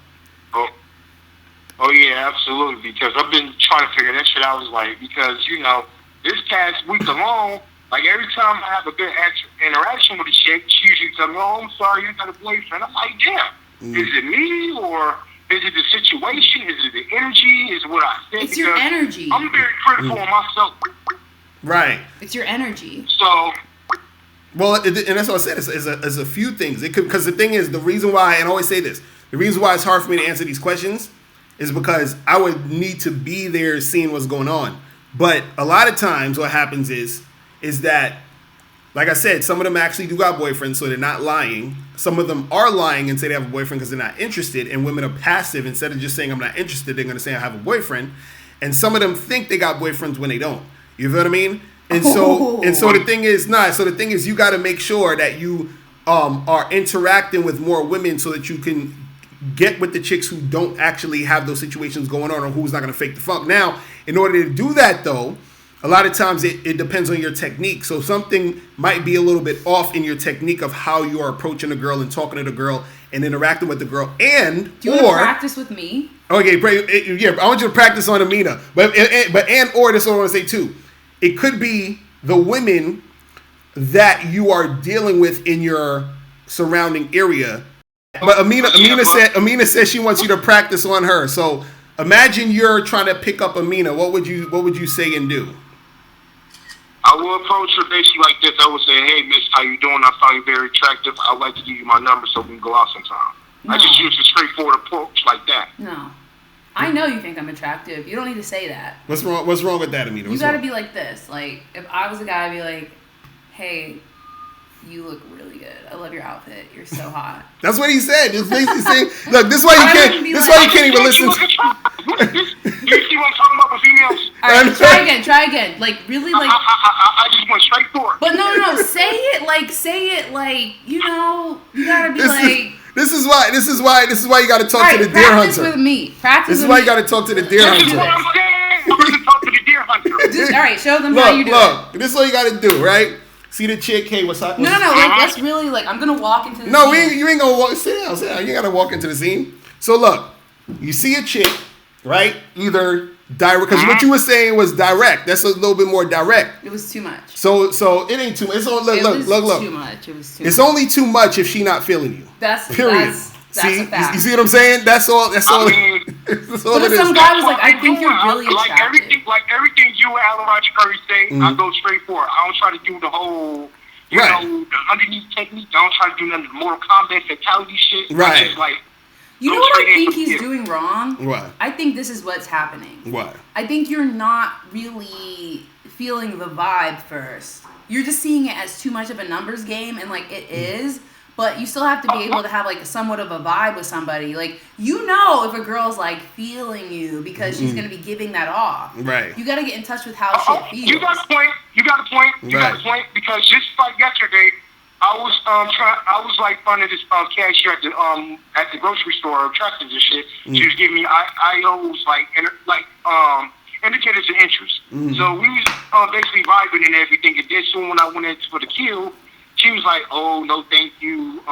Oh yeah, absolutely. Because I've been trying to figure that shit out. Because you know, this past week alone, like every time I have a good interaction with a chick, she usually tells me, "Oh, I'm sorry, you got a boyfriend." I'm like, "Damn, is it me or is it the situation? Is it the energy? Is it what I said?" It's your energy. I'm very critical of myself. Right. It's your energy. So. Well, and that's what I said. It's a few things. It could, because the thing is, the reason why, and I always say this, the reason why it's hard for me to answer these questions is because I would need to be there seeing what's going on. But a lot of times what happens is that, like I said, some of them actually do got boyfriends, so they're not lying. Some of them are lying and say they have a boyfriend because they're not interested, and women are passive. Instead of just saying I'm not interested, they're going to say I have a boyfriend. And some of them think they got boyfriends when they don't. You feel what I mean? And so the thing is you got to make sure that you are interacting with more women so that you can get with the chicks who don't actually have those situations going on, or who's not going to fake the funk. Now, in order to do that, though, a lot of times it depends on your technique. So something might be a little bit off in your technique of how you are approaching a girl and talking to the girl and interacting with the girl. And do you want to practice with me? Okay, I want you to practice on Amina. But this is what I want to say too. It could be the women that you are dealing with in your surrounding area. But Amina said she wants you to practice on her. So imagine you're trying to pick up Amina. What would you say and do? I will approach her basically like this. I would say, "Hey, miss, how you doing? I find you very attractive. I'd like to give you my number so we can go out sometime." No. I just use a straightforward approach like that. No. I know you think I'm attractive. You don't need to say that. What's wrong with that, Amina? You gotta be like this. Like, if I was a guy, I'd be like, "Hey, you look really good. I love your outfit. You're so hot." That's what he said. It's basically saying, look, this is why you can't even listen to. You see what I'm talking about with females? All right, try again. Like, really, like. I just went straight for it. But no. Say it like, you know, you gotta be like. This is why you got to talk to the deer hunter. Practice with me. This is why you got to talk to the deer hunter. This is what I'm saying. I'm going to talk to the deer hunter. All right, show them how you do it. This is what you got to do, right? See the chick, hey, what's up? No, like, that's really, like, I'm going to walk into the scene. You ain't going to walk. Sit down. You got to walk into the scene. So, look, you see a chick, right? Either Direct, because what you were saying was direct. That's a little bit more direct. It was too much. So it ain't too much. It's only, look. Too much. It was too It's much. only too much if she not feeling you. That's period. That's a fact. You see what I'm saying? That's all. That's all. I mean, that's all but it if some is. guy was like, I think you're really like attractive. everything you and Alan Roger Curry say, I go straight for it. I don't try to do the whole, you know, the underneath technique. I don't try to do none of the Mortal Kombat fatality shit. Right. I just like. You know what I think he's doing wrong? What? I think this is what's happening. What? I think you're not really feeling the vibe first. You're just seeing it as too much of a numbers game, and like it is, but you still have to be able to have like somewhat of a vibe with somebody. Like, you know if a girl's like feeling you because she's gonna be giving that off. Right. You gotta get in touch with how shit feels. You got a point. You got a point because just like yesterday, I was like funding this cashier at the grocery store, tractors and shit. She was giving me IOs indicators of interest. So we was basically vibing and everything. And then soon when I went in for the kill, she was like, "Oh no, thank you."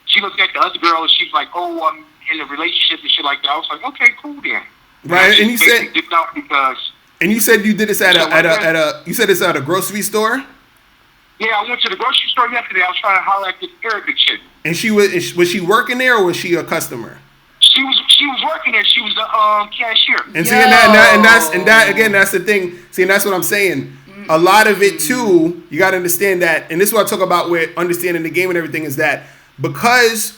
She looked at the other girl and she's like, "Oh, I'm in a relationship and shit like that." I was like, "Okay, cool then." Right, and you said dipped out because. And you said you did this at a grocery store. Yeah, I went to the grocery store yesterday. I was trying to holler at this Arabic chick. And she was she working there or was she a customer? She was working there. She was the cashier. And see, that's the thing. See, and that's what I'm saying. A lot of it too, you got to understand that, and this is what I talk about with understanding the game and everything, is that because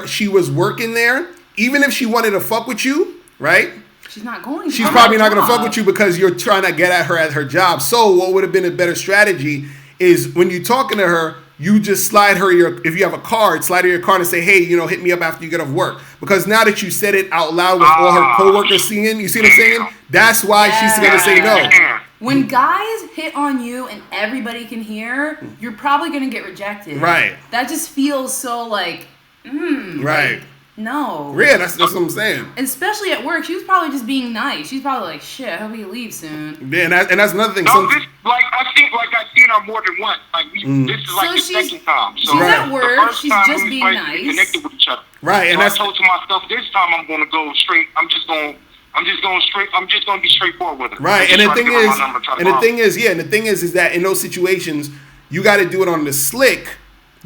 she was working there, even if she wanted to fuck with you, right? She's not going to. She's probably not going to fuck with you because you're trying to get at her job. So what would have been a better strategy is when you're talking to her, you just slide her if you have a card, slide her your card and say, hey, hit me up after you get off work. Because now that you said it out loud with all her coworkers seeing, you see what I'm saying? That's why she's going to say no. When guys hit on you and everybody can hear, you're probably going to get rejected. Right. That just feels so like, right. Like, no. Yeah, that's what I'm saying. And especially at work, she was probably just being nice. She's probably like, shit, I hope you leave soon. Yeah, and that's another thing. No, I've seen her more than once. Like this is like the second time. So she's at work. She's just being nice. Connected with each other. Right, and so I told to myself this time I'm going to go straight. I'm just going to be straightforward with her. Right, and the thing is that in those situations, you got to do it on the slick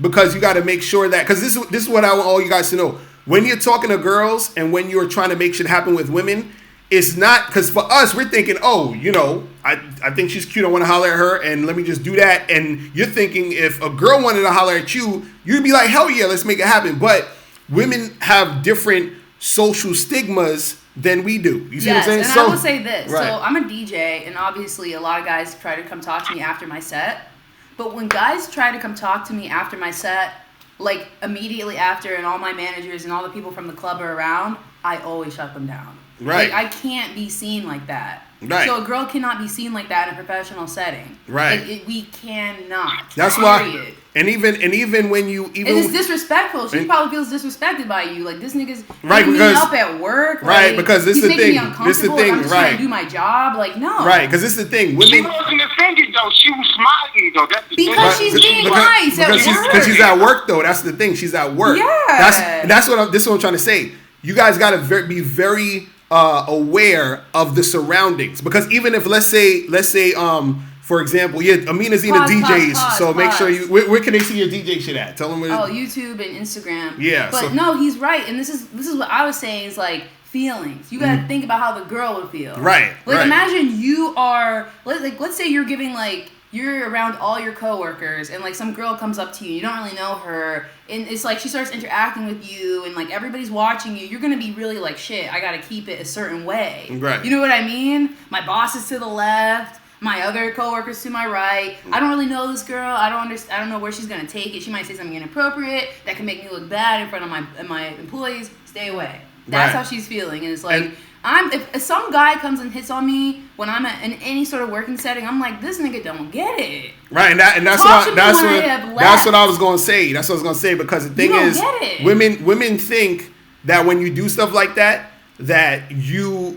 because you got to make sure that because this is what I want all you guys to know. When you're talking to girls and when you're trying to make shit happen with women, it's not because for us we're thinking, I think she's cute. I want to holler at her, and let me just do that. And you're thinking if a girl wanted to holler at you, you'd be like, hell yeah, let's make it happen. But women have different social stigmas than we do. You see what I'm saying? And I will say this. Right. So I'm a DJ, and obviously a lot of guys try to come talk to me after my set. But when guys try to come talk to me after my set, like immediately after, and all my managers and all the people from the club are around, I always shut them down. Right. Like, I can't be seen like that. Right. So a girl cannot be seen like that in a professional setting. Right. We cannot. That's why. And even when you it's disrespectful. She probably feels disrespected by you. Like, this nigga's making me up at work. Right. Like, because this is the thing. This is the thing. I'm just trying to do my job. Like, no. Right. Because this is the thing. Women. She wasn't offended though. She was smiling though. Because she's being nice at work. Because she's at work though. That's the thing. She's at work. Yeah. This is what I'm trying to say. You guys got to be very aware of the surroundings, because even if let's say for example, Amina's in the DJs, so make sure you where can they see your DJ shit at? Tell them YouTube and Instagram. Yeah, but no, he's right, and this is what I was saying is like feelings. You gotta think about how the girl would feel. Right. Like imagine you are let's say you're giving you're around all your coworkers and some girl comes up to you don't really know her, and it's she starts interacting with you and everybody's watching you. You're gonna be really shit, I gotta keep it a certain way. Right. You know what I mean? My boss is to the left, my other coworkers to my right. I don't really know this girl. I don't know where she's gonna take it. She might say something inappropriate that can make me look bad in front of my employees. Stay away. That's how she's feeling, and it's if some guy comes and hits on me when I'm in any sort of working setting, I'm like, this nigga don't get it. Right, and that's what I was gonna say. That's what I was gonna say, because the thing is, women think that when you do stuff like that, they'll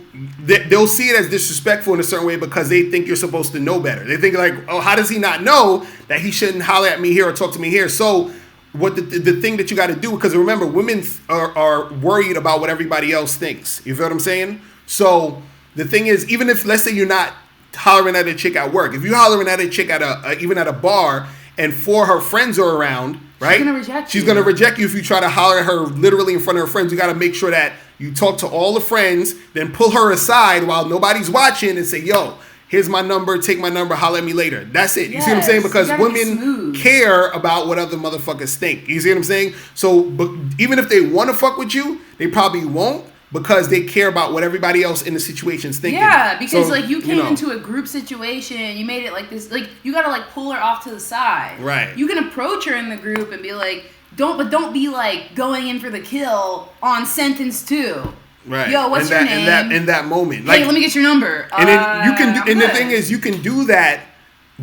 see it as disrespectful in a certain way because they think you're supposed to know better. They think oh, how does he not know that he shouldn't holler at me here or talk to me here? So what the thing that you got to do, because remember, women are worried about what everybody else thinks. You feel what I'm saying? So the thing is, even if, let's say you're not hollering at a chick at work, if you're hollering at a chick at even at a bar, and 4 of her friends are around, right? She's gonna reject She's you. gonna reject you if you try to holler at her literally in front of her friends. You got to make sure that you talk to all the friends, then pull her aside while nobody's watching and say, "Yo, here's my number. Take my number. Holler at me later." That's it. You see what I'm saying? Yes, Because you gotta be women smooth. care about what other motherfuckers think. You see what I'm saying? So, but even if they want to fuck with you, they probably won't, because they care about what everybody else in the situation's thinking. Yeah, because So, like you came know. into a group situation, you made it like this. Like you gotta like pull her off to the side. Right. You can approach her in the group and be like, don't be like going in for the kill on sentence 2. Right. Yo, what's your name? In that moment. Hey, let me get your number. And then you can do, and the good. thing is, you can do that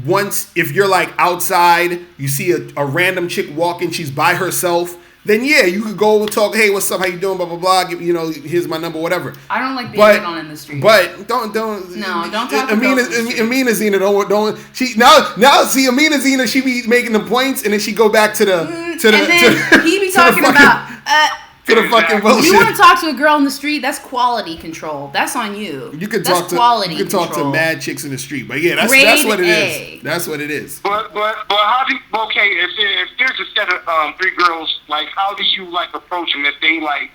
once if you're like outside, you see a random chick walking, she's by herself. Then yeah, you could go and talk. Hey, what's up? How you doing? Blah blah blah. Give, here's my number. Whatever. I don't like being hit on in the street. But don't. No, don't talk to Amina, girls in the street. Amina Zena don't. She now see Amina Zena. She be making the points, and then she go back to the and then he be to the talking fucking- about. to the fucking bullshit. You want to talk to a girl in the street? That's quality control. That's on you. You can that's talk to quality you can talk to control. mad chicks in the street, but yeah, that's Grade what it A. is. That's what it is. But how do you, okay, if there's a set of 3 girls, like how do you like approach them if they like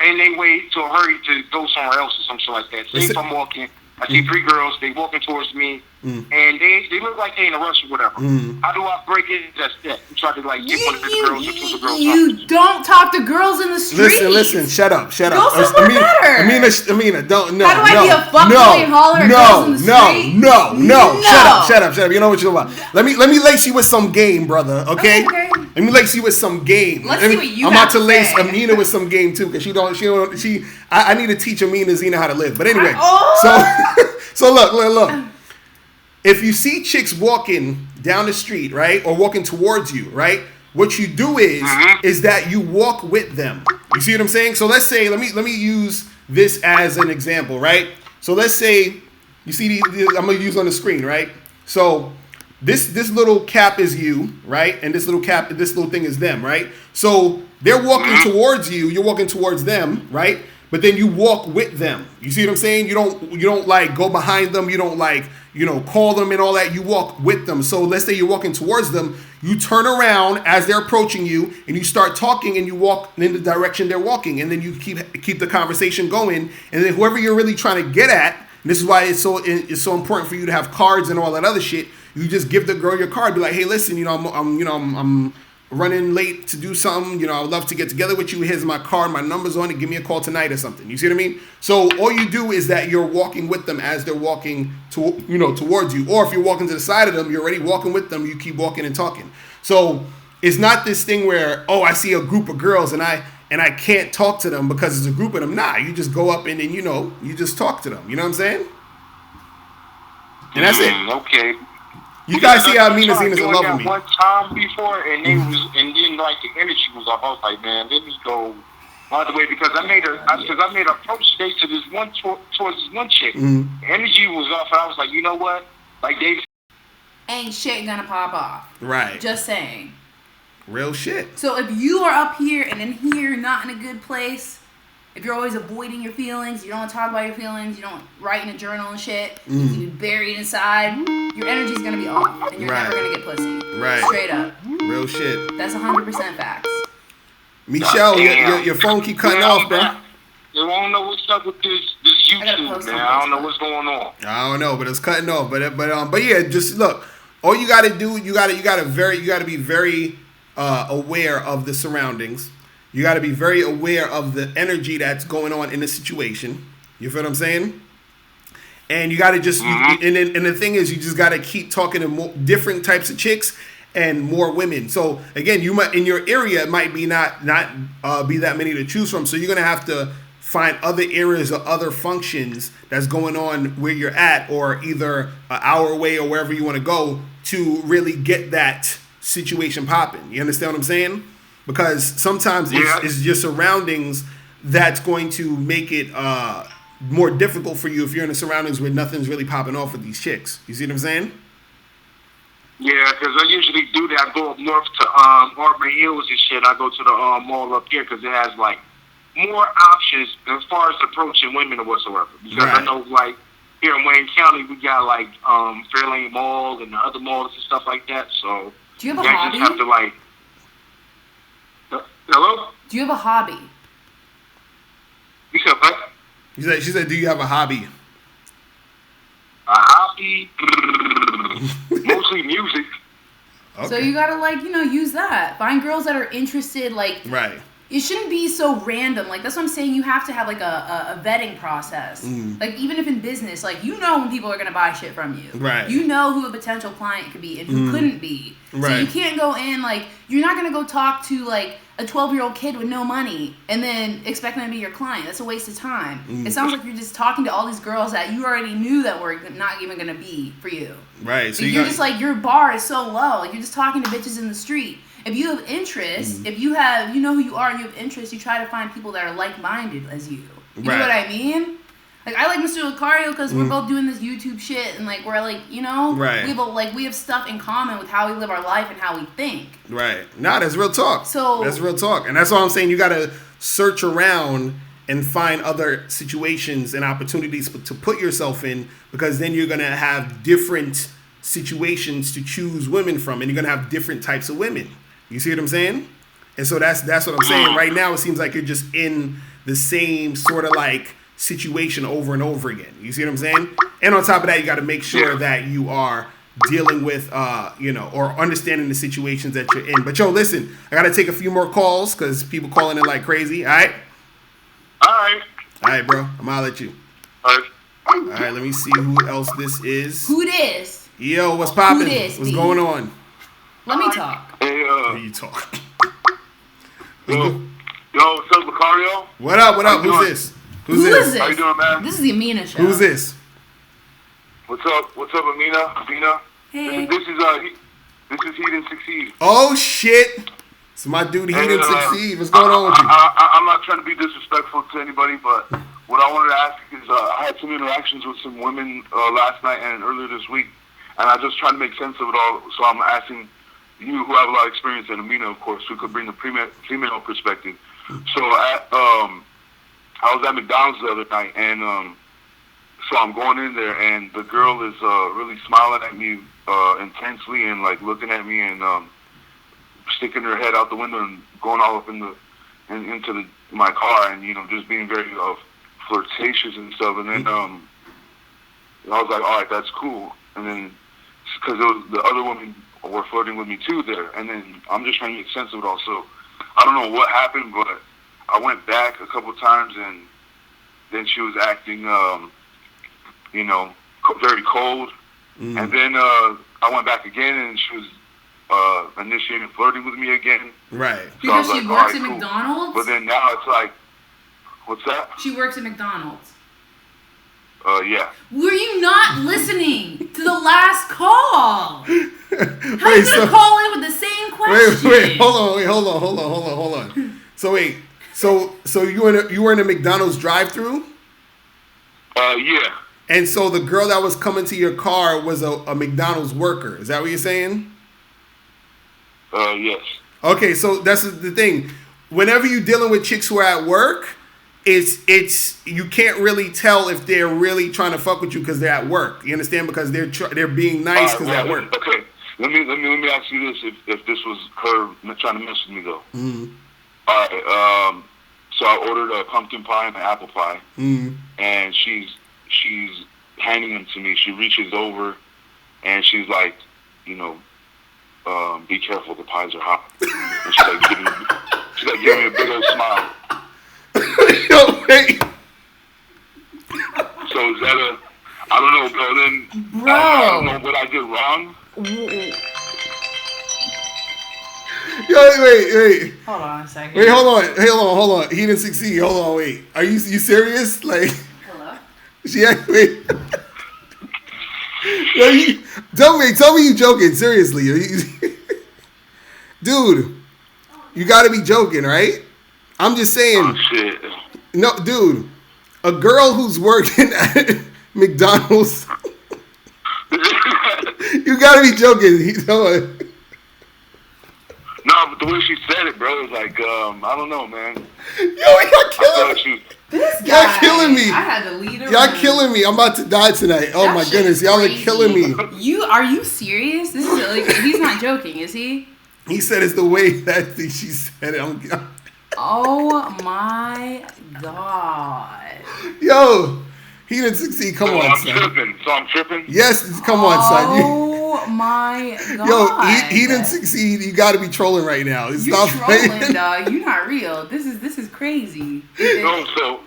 and they wait to hurry to go somewhere else or something like that? Say if I'm walking, I see 3 girls, they walking towards me, and they look like they in a rush or whatever. How do I break into that step and try to like get one of the girls or 2 of the girls? You don't talk to girls in the street. Listen, shut up. Go somewhere better. Amina, don't, no. How do I be a fuckboy and holler at girls in the street? No. Shut up. You know what you're about. Let me lace you with some game, brother, okay? Okay. Let me lace you with some game. Let's see what you I'm have about to to lace say. Amina with some game too, because I need to teach Amina Zena how to live. But anyway, Oh. so look. If you see chicks walking down the street, right, or walking towards you, right, what you do is that you walk with them. You see what I'm saying? So let's say, let me use this as an example, right? So let's say you see I'm gonna use on the screen, right? So this little cap is you, right, and this little thing is them, right? So they're walking towards you, you're walking towards them, right? But then you walk with them. You see what I'm saying? You don't like go behind them. You don't like, call them and all that. You walk with them. So let's say you're walking towards them. You turn around as they're approaching you and you start talking and you walk in the direction they're walking. And then you keep the conversation going. And then whoever you're really trying to get at, and this is why it's so important for you to have cards and all that other shit. You just give the girl your card. Be like, hey, listen, I'm running late to do something, I would love to get together with you. Here's my card, my number's on it. Give me a call tonight or something. You see what I mean? So all you do is that you're walking with them as they're walking towards you. Or if you're walking to the side of them, you're already walking with them. You keep walking and talking. So it's not this thing where, I see a group of girls and I can't talk to them because it's a group of them. Nah, you just go up and then you just talk to them. You know what I'm saying? And that's it. Okay. You guys see how Amina Zena's in love with me. One time before, and then like the energy was off. I was like, man, let me go all the way because I made a approach state to this one towards this one chick. The energy was off, and I was like, you know what? Like Dave, Ain't shit gonna pop off. Right. Just saying. Real shit. So if you are up here and in here not in a good place, if you're always avoiding your feelings, you don't talk about your feelings, you don't write in a journal and shit, you keep it buried inside, your energy's gonna be off and you're never gonna get pussy. Right. Straight up. Real shit. That's 100% facts. Michelle, your phone keep cutting off, bro. I don't know what's up with this YouTube, man. I don't know what's going on. I don't know, but it's cutting off. But yeah, just look. All you gotta do, you gotta be very aware of the surroundings. You got to be very aware of the energy that's going on in the situation. You feel what I'm saying? And you got to just, and the thing is, you just got to keep talking to more different types of chicks and more women. So again, you might in your area it might be not be that many to choose from. So you're gonna have to find other areas or other functions that's going on where you're at, or either an hour away or wherever you want to go to really get that situation popping. You understand what I'm saying? Because sometimes it's your surroundings that's going to make it more difficult for you if you're in the surroundings where nothing's really popping off with these chicks. You see what I'm saying? Yeah, because I usually do that. I go up north to Auburn Hills and shit. I go to the mall up here because it has like more options as far as approaching women or whatsoever. Because I know, like, here in Wayne County, we got, like, Fairlane Mall and the other malls and stuff like that. So, do you have a hobby? Just have to, like... Hello? Do you have a hobby? You said what? She said, do you have a hobby? A hobby? Mostly music. Okay. So you gotta, like, you know, use that. Find girls that are interested, like... Right. It shouldn't be so random. Like, that's what I'm saying. You have to have, like, a vetting process. Like, even if in business, like, you know when people are going to buy shit from you. Right. You know who a potential client could be and who couldn't be. Right. So you can't go in, like, you're not going to go talk to, like, a 12-year-old kid with no money and then expect them to be your client. That's a waste of time. It sounds like you're just talking to all these girls that you already knew that were not even going to be for you. Right. So you're just, like, your bar is so low. Like, you're just talking to bitches in the street. If you have interest, if you know who you are and you have interest, you try to find people that are like-minded as you. You know what I mean? Like, I like Mr. Locario because we're both doing this YouTube shit and, like, we're, like, you know? Right. We have stuff in common with how we live our life and how we think. Right. Nah, that's real talk. So that's real talk. And that's why I'm saying you got to search around and find other situations and opportunities to put yourself in, because then you're going to have different situations to choose women from, and you're going to have different types of women. You see what I'm saying? And so that's what I'm saying. Right now, it seems like you're just in the same sort of like situation over and over again. You see what I'm saying? And on top of that, you got to make sure that you are dealing with, or understanding the situations that you're in. But yo, listen, I got to take a few more calls because people calling in like crazy. All right? All right, bro. I'm gonna let you. All right, let me see who else this is. Who this? Yo, what's poppin'? What's going on? Let me talk. Hey, you talk. Yo, what's up, Locario? What up? Who's this? Who is this? How you doing, man? This is the Amina show. Who's this? What's up, Amina? Hey. This is He Didn't Succeed. Oh, shit. It's my dude, He Didn't Succeed. What's going on with you? I'm not trying to be disrespectful to anybody, but what I wanted to ask is I had some interactions with some women last night and earlier this week, and I just trying to make sense of it all, so I'm asking you, who have a lot of experience, and Amina, of course, who could bring the female perspective. So I was at McDonald's the other night, and so I'm going in there, and the girl is really smiling at me intensely and like looking at me and sticking her head out the window and going all up into my car, and just being very flirtatious and stuff. And then I was like, all right, that's cool. And then because the other women were flirting with me too there, and then I'm just trying to make sense of it all. So I don't know what happened, but I went back a couple of times, and then she was acting, very cold. And then I went back again, and she was initiating flirting with me again. Right. So because she works at McDonald's? But then now it's like, what's that? She works at McDonald's. Yeah. Were you not listening to the last call? How are you gonna call in with the same question? Wait, hold on. So you were in a McDonald's drive-through? Yeah. And so the girl that was coming to your car was a McDonald's worker. Is that what you're saying? Yes. Okay, so that's the thing. Whenever you're dealing with chicks who are at work, it's you can't really tell if they're really trying to fuck with you because they're at work. You understand? Because they're being nice because they're at work. Okay. Let me ask you this: if this was her trying to mess with me, though. Mm-hmm. All right. So I ordered a pumpkin pie and an apple pie, and she's handing them to me. She reaches over, and she's like, be careful, the pies are hot. And she's like giving me a big old smile. Yo, wait. So is that I don't know, bro. Then I don't know what I did wrong. Yo, wait. Hold on a second. Wait, hold on. He didn't succeed. Hold on, wait. Are you serious? Like, hello? She actually. Tell me you joking. Seriously. Dude, you gotta be joking, right? I'm just saying. Oh, shit. No, dude. A girl who's working at McDonald's. You gotta be joking. No, but the way she said it, bro, was like, I don't know, man. Yo, y'all killing me. Like This guy, Y'all killing me. I had to lead her. Y'all killing me. I'm about to die tonight. Oh That my shit goodness, is y'all are crazy. killing me. Are you serious? This is like, he's not joking, is he? He said it's the way that she said it. Oh my god. Yo, he didn't succeed. Come on, I'm son. tripping. So I'm tripping? Yes, come on, son. Oh my god. Yo, he didn't succeed. You got to be trolling right now. You're Stop trolling, playing. dog. You're not real. This is crazy. No, so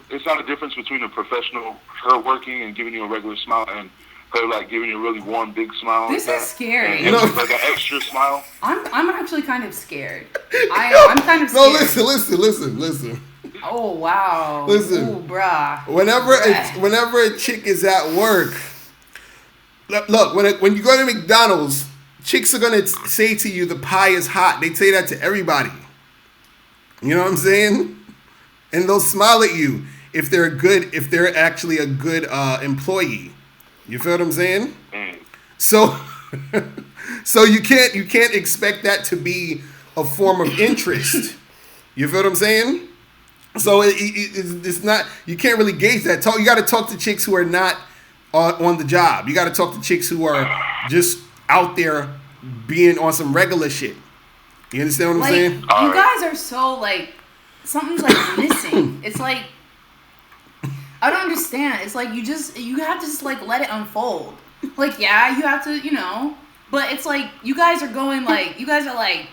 it's not a difference between a professional, her working and giving you a regular smile, and her like giving you a really warm, big smile. This like is scary. And like an extra smile. I'm actually kind of scared. I'm kind of scared. No, listen. Oh wow. Listen. Ooh, bruh. Whenever a chick is at work, look, when you go to McDonald's, chicks are gonna say to you the pie is hot. They say that to everybody. You know what I'm saying? And they'll smile at you if they're actually a good employee. You feel what I'm saying? So you can't expect that to be a form of interest. You feel what I'm saying? So it's not, you can't really gauge that. You got to talk to chicks who are not on the job. You got to talk to chicks who are just out there being on some regular shit. You understand what I'm saying? You guys are so like, something's like missing. It's like, I don't understand. It's like you have to just like let it unfold. Like, yeah, you have to, but it's like you guys are going like, you guys are like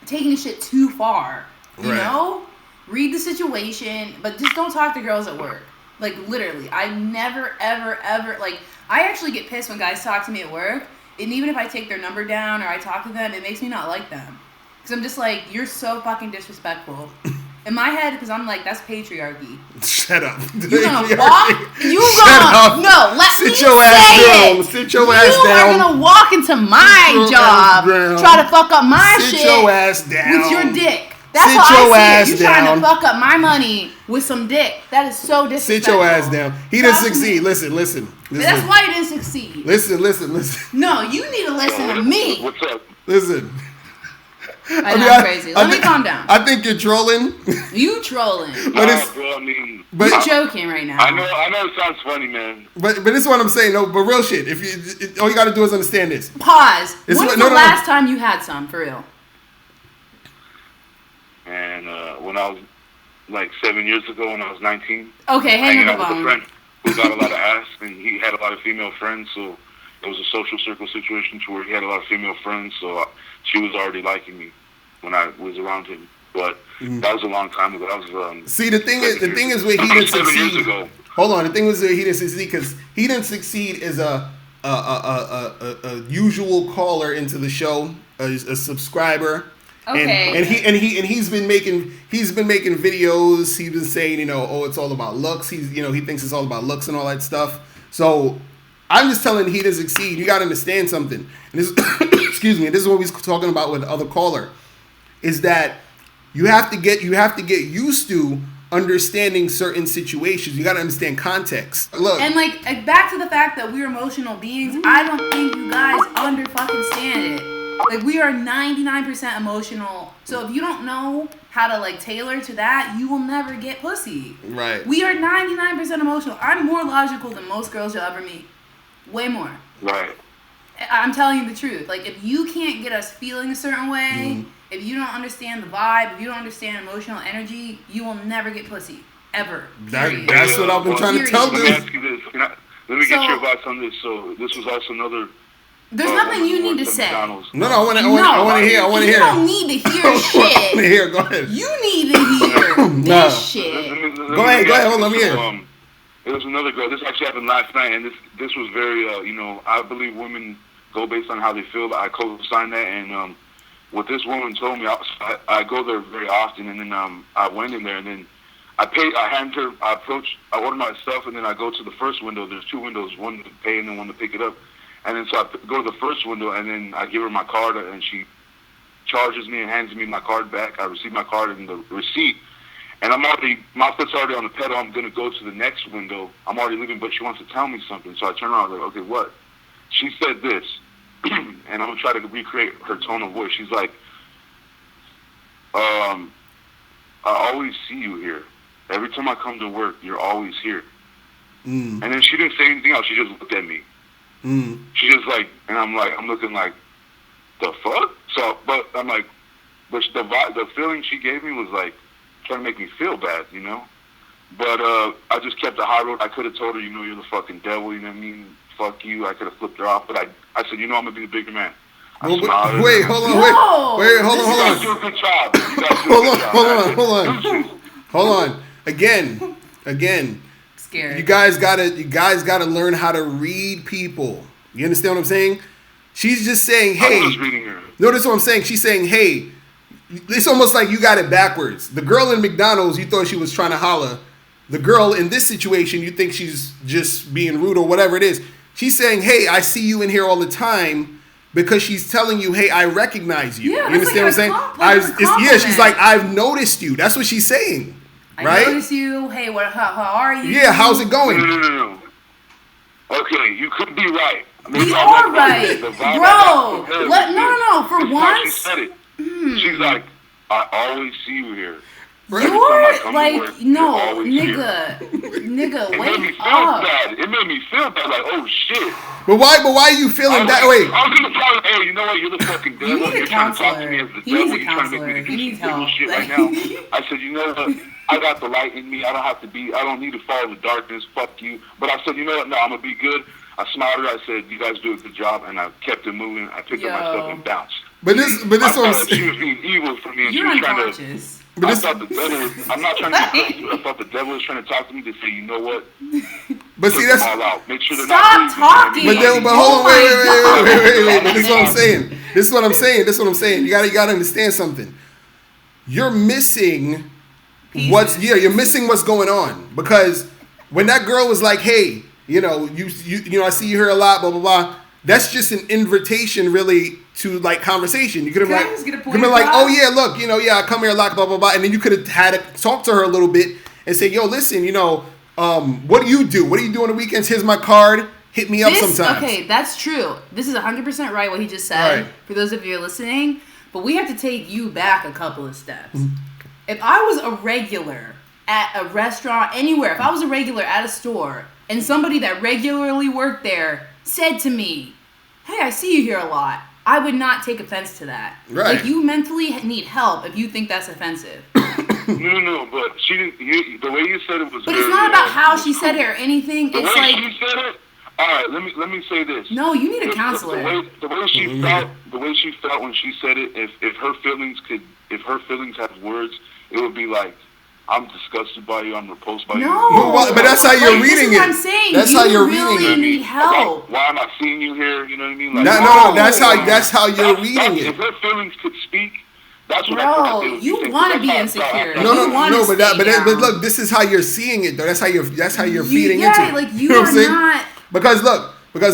taking the shit too far. You know? Read the situation, but just don't talk to girls at work. Like, literally. I never, ever, ever, like, I actually get pissed when guys talk to me at work, and even if I take their number down or I talk to them, it makes me not like them. Because I'm just like, you're so fucking disrespectful. In my head, because I'm like, that's patriarchy. Shut up. You're gonna walk? No, let me Sit your ass down. Sit your ass down. You are gonna walk into my job, try to fuck up my shit. Sit your ass down. With your dick. That's Sit how your I ass see it. You're down. trying to fuck up my money with some dick. That is so disrespectful. Sit your ass down. He didn't succeed. Listen. That's why he didn't succeed. Listen. No, you need to listen to me. What's up? Listen. I'm crazy. Let me calm down. I think you're trolling. You trolling. But You're joking right now. I know it sounds funny, man. But this is what I'm saying. No, but real shit. All you got to do is understand this. Pause. When's the last time you had some, for real? And when I was like 7 years ago, when I was 19. Okay, hang out on. with a friend who got a lot of ass, and he had a lot of female friends, so it was a social circle situation to where he had a lot of female friends, so she was already liking me when I was around him. But that was a long time ago. That was see, the thing is where he didn't 7 years succeed. ago. Hold on, the thing was where he didn't succeed because he didn't succeed as a usual caller into the show, a subscriber. Okay. And he's been making videos. He's been saying, oh, it's all about looks. He thinks it's all about looks and all that stuff. So I'm just telling he didn't succeed. You got to understand something. And this, excuse me. This is what we was talking about with the other caller, is that you have to get used to understanding certain situations. You got to understand context. Look, and like back to the fact that we're emotional beings. I don't think you guys stand it. Like, we are 99% emotional. So if you don't know how to like tailor to that, you will never get pussy. Right. We are 99% emotional. I'm more logical than most girls you'll ever meet. Way more. Right. I'm telling you the truth. Like, if you can't get us feeling a certain way, if you don't understand the vibe, if you don't understand emotional energy, you will never get pussy. Ever. Period. That's what I've been trying to tell Let me you. ask you this. Let me get your advice on this. So this was also another... There's nothing you need to say. No, I want to hear. You don't need to hear shit. I want to hear. Go ahead. You need to hear this shit. Go ahead. Hold on, let me hear. There was another girl. This actually happened last night, and this was very, I believe women go based on how they feel. I co-signed that, and what this woman told me, I go there very often, and then I went in there, and then I ordered my stuff, and then I go to the first window. There's two windows, one to pay and then one to pick it up. And then so I go to the first window, and then I give her my card, and she charges me and hands me my card back. I receive my card and the receipt, and my foot's already on the pedal. I'm going to go to the next window. I'm already leaving, but she wants to tell me something. So I turn around, I was like, okay, what? She said this. and I'm gonna try to recreate her tone of voice. She's like, I always see you here. Every time I come to work, you're always here. And then she didn't say anything else. She just looked at me. She just like, and I'm looking like, the fuck? So, but I'm like, but the feeling she gave me was like trying to make me feel bad, you know. But I just kept the high road. I could have told her, you know, you're the fucking devil. You know what I mean? Fuck you. I could have flipped her off, but I said, you know, I'm gonna be the bigger man. Wait, hold on. Hold on. Again. Scary. You guys gotta learn how to read people. You understand what I'm saying? She's just saying, hey. I was reading her. Notice what I'm saying. She's saying, hey. It's almost like you got it backwards. The girl in McDonald's, you thought she was trying to holler. The girl in this situation, you think she's just being rude or whatever it is. She's saying, hey, I see you in here all the time, because she's telling you, hey, I recognize you. Yeah, you understand what I'm saying? She's like, I've noticed you. That's what she's saying. Right? I noticed you. Hey, how are you? Yeah, how's it going? No. Okay, you could be right. We are right. Bro, no. For once. She said it. She's like, I always see you here. You're like, no, nigga, wake up. It made me feel bad, like, oh shit. But why are you feeling that way? I was gonna tell her, hey, you know what, you're the fucking devil. You need You're a trying to talk counselor. to me as the He devil. needs a You're trying to make me counselor. He do needs some help. shit right now. I said, you know what, I got the light in me. I don't need to follow the darkness. Fuck you. But I said, you know what, no, I'm gonna be good. I smiled at her. I said, you guys do a good job. And I kept it moving. I picked up myself and bounced. But this I one, thought she was being evil for me. And You're she was unconscious. I thought the devil was, I'm not trying to be crazy, but I thought the devil was trying to talk to me to say, you know what? But see, that's all out. Make sure they're Stop not talking. But hold on, wait. This is what I'm saying. You gotta understand something. You're missing you're missing what's going on, because when that girl was like, hey, you know, I see you here a lot, blah blah blah. That's just an invitation, really, to like conversation. You could have been like, oh yeah, look, you know, yeah, I come here a lot, blah blah blah, and then you could have had to talk to her a little bit and say, yo, listen, you know, what do you do? What do you do on the weekends? Here's my card. Hit me up sometimes. Okay, that's true. This is 100% right what he just said. Right. For those of you listening, but we have to take you back a couple of steps. If I was a regular at a restaurant, anywhere, if I was a regular at a store, and somebody that regularly worked there said to me, hey, I see you here a lot, I would not take offense to that. Right. Like, you mentally need help if you think that's offensive. No, but she didn't. The way you said it was. But it's not about how she said it or anything. It's like, she said it. All right, let me say this. No, you need a counselor. The way she felt when she said it. If her feelings had words, it would be like, I'm disgusted by you. I'm repulsed by you. No, but that's how you're reading it. What I'm saying. That's how you're reading it. You really need help. Why am I seeing you here? You know what I mean? Like, No. That's how you're reading it. If her feelings could speak, that's what Bro, you want to be insecure. No, but look, this is how you're seeing it though. That's how you're feeding into it. Like you know are what I'm saying? not. Because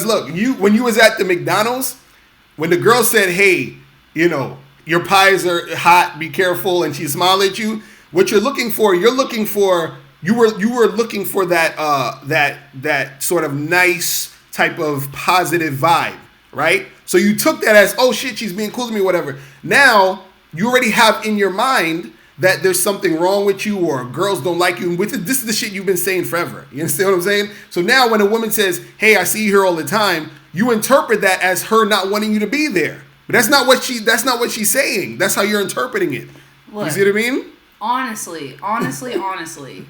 look, when you was at the McDonald's, when the girl said, "Hey, you know, your pies are hot. Be careful," and she smiled at you. What you were looking for that sort of nice type of positive vibe, right? So you took that as, oh shit, she's being cool to me, whatever. Now you already have in your mind that there's something wrong with you or girls don't like you. And this is the shit you've been saying forever. You understand what I'm saying? So now when a woman says, hey, I see you here all the time, you interpret that as her not wanting you to be there. But that's not what she's saying. That's how you're interpreting it. Look, you see what I mean? Honestly,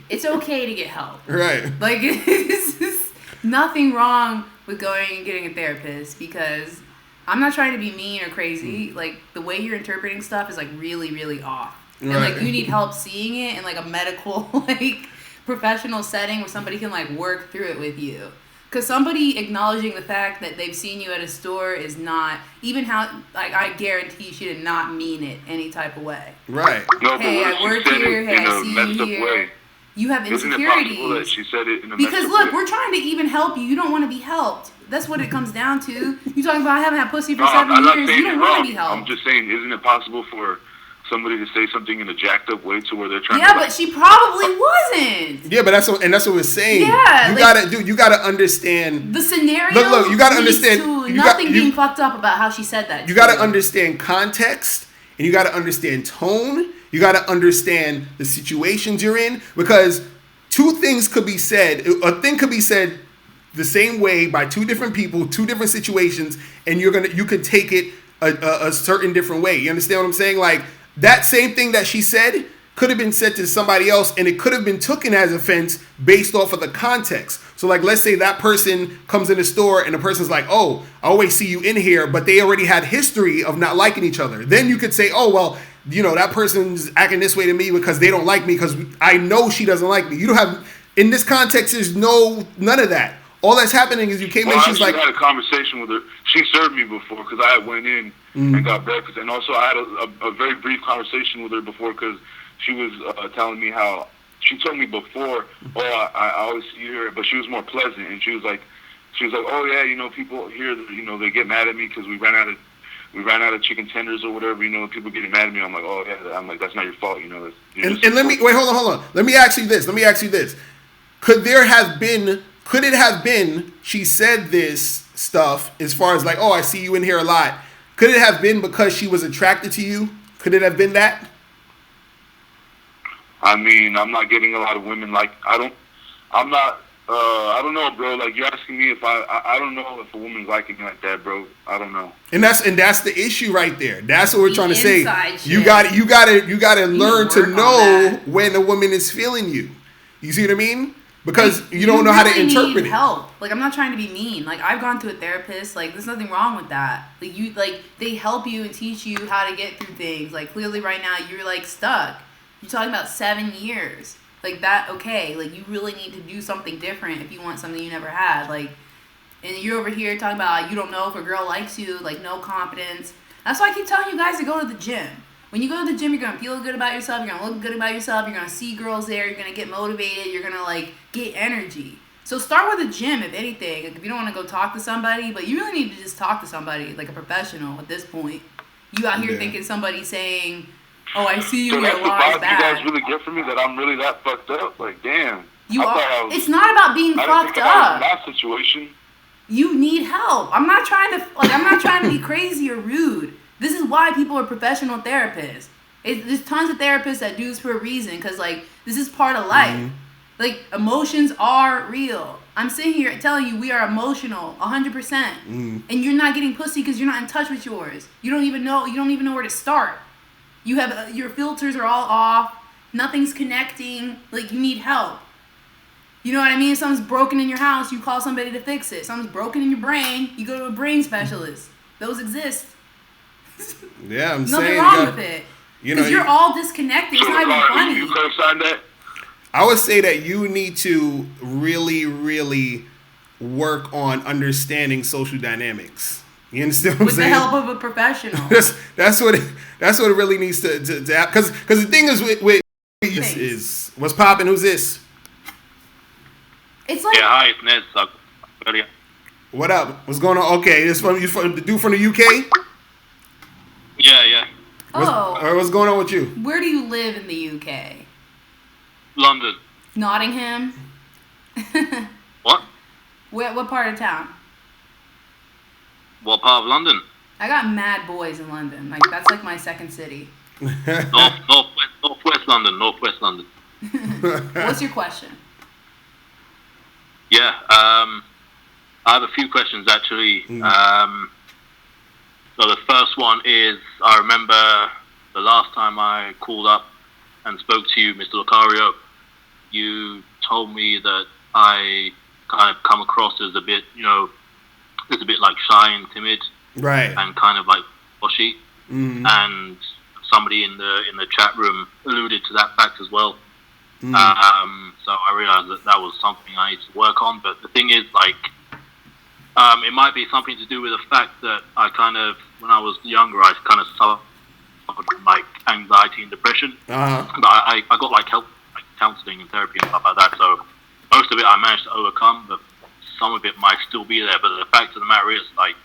it's okay to get help. Right. Like, there's nothing wrong with going and getting a therapist, because I'm not trying to be mean or crazy. Like, the way you're interpreting stuff is, like, really, really off. And, right. like, you need help seeing it in, like, a medical, like, professional setting where somebody can, like, work through it with you. Because somebody acknowledging the fact that they've seen you at a store is not, even how, like, I guarantee she did not mean it any type of way. Right. No, hey, I work here. Hey, I see you here. Way. You have Isn't insecurities. it possible that she said it in a because messed look, up way? we're trying to even help you. You don't want to be helped. That's what it comes down to. You talking about I haven't had pussy for No, 7 I'm not years. saying You don't you're want wrong. to be helped. I'm just saying, isn't it possible for somebody to say something in a jacked up way to where they're trying. Yeah, to, but she probably wasn't. Yeah, but that's what we're saying. Yeah, you gotta understand the scenario. Look, you gotta understand. Being fucked up about how she said that. You gotta understand context, and you gotta understand tone. You gotta understand the situations you're in, because two things could be said. A thing could be said the same way by two different people, two different situations, and you could take it a certain different way. You understand what I'm saying? Like, that same thing that she said could have been said to somebody else, and it could have been taken as offense based off of the context. So, like, let's say that person comes in the store and the person's like, oh, I always see you in here, but they already had history of not liking each other. Then you could say, oh, well, you know, that person's acting this way to me because they don't like me, because I know she doesn't like me. You don't have, in this context, there's none of that. All that's happening is you came in, she's like... I had a conversation with her. She served me before because I went in and got breakfast. And also I had a very brief conversation with her before, because she was telling me how... She told me before, I always see you here, but she was more pleasant. And she was like, oh yeah, you know, people here, you know, they get mad at me because we ran out of chicken tenders or whatever, you know, people getting mad at me. I'm like, oh yeah, I'm like, that's not your fault, you know. And let me, wait, hold on. Let me ask you this. Could it have been she said this stuff as far as like, oh, I see you in here a lot. Could it have been because she was attracted to you? Could it have been that? I mean, I'm not getting a lot of women like, I don't know, bro. Like, you're asking me if I don't know if a woman's liking me like that, bro. I don't know. And that's the issue right there. That's what we're trying to say. You got to learn to know when a woman is feeling you. You see what I mean? Because like, you don't know how to interpret it. Help. Like, I'm not trying to be mean. Like, I've gone to a therapist. Like, there's nothing wrong with that. Like, they help you and teach you how to get through things. Like, clearly right now you're like stuck. You're talking about 7 years. Like, that, okay. Like, you really need to do something different if you want something you never had. Like, and you're over here talking about like, you don't know if a girl likes you. Like, no confidence. That's why I keep telling you guys to go to the gym. When you go to the gym, you're going to feel good about yourself. You're going to look good about yourself. You're going to see girls there. You're going to get motivated. You're going to, like, get energy. So start with the gym, if anything. Like, if you don't want to go talk to somebody, but you really need to just talk to somebody, like a professional at this point. You out here thinking somebody's saying, oh, I see you in your lies bad. You guys really get from me that I'm really that fucked up? Like, damn. It's not about being fucked up. In that situation. You need help. I'm not trying to be crazy or rude. This is why people are professional therapists. There's tons of therapists that do this for a reason, because, like, this is part of life. Mm-hmm. Like, emotions are real. I'm sitting here telling you we are emotional 100%. Mm-hmm. And you're not getting pussy because you're not in touch with yours. You don't even know where to start. You have your filters are all off. Nothing's connecting. Like, you need help. You know what I mean? If something's broken in your house, you call somebody to fix it. Something's broken in your brain, you go to a brain specialist. Those exist. Yeah, I'm nothing saying. Nothing wrong with it. Because you're all disconnected. It's not even funny. You could have signed that? I would say that you need to really, really work on understanding social dynamics. You understand what I'm saying? With the help of a professional. That's what it really needs to happen. Because the thing is with is what's popping? Who's this? It's like, yeah, hi, it's Ned. What up? What's going on? Okay, this from the dude from the UK. Yeah. What's going on with you? Where do you live in the UK? London. Nottingham. What? What part of town? What part of London? I got mad boys in London. Like, that's like my second city. Northwest London. What's your question? Yeah, I have a few questions actually. So the first one is, I remember the last time I called up and spoke to you, Mr. Locario, you told me that I kind of come across as a bit, like shy and timid, right, and kind of like pushy. Mm-hmm. And somebody in the chat room alluded to that fact as well. Mm. So I realized that was something I need to work on. But the thing is, like, it might be something to do with the fact that I kind of, when I was younger, I kind of suffered from like anxiety and depression. Uh-huh. But I got like help, like counseling and therapy and stuff like that. So most of it I managed to overcome, but some of it might still be there. But the fact of the matter is, like,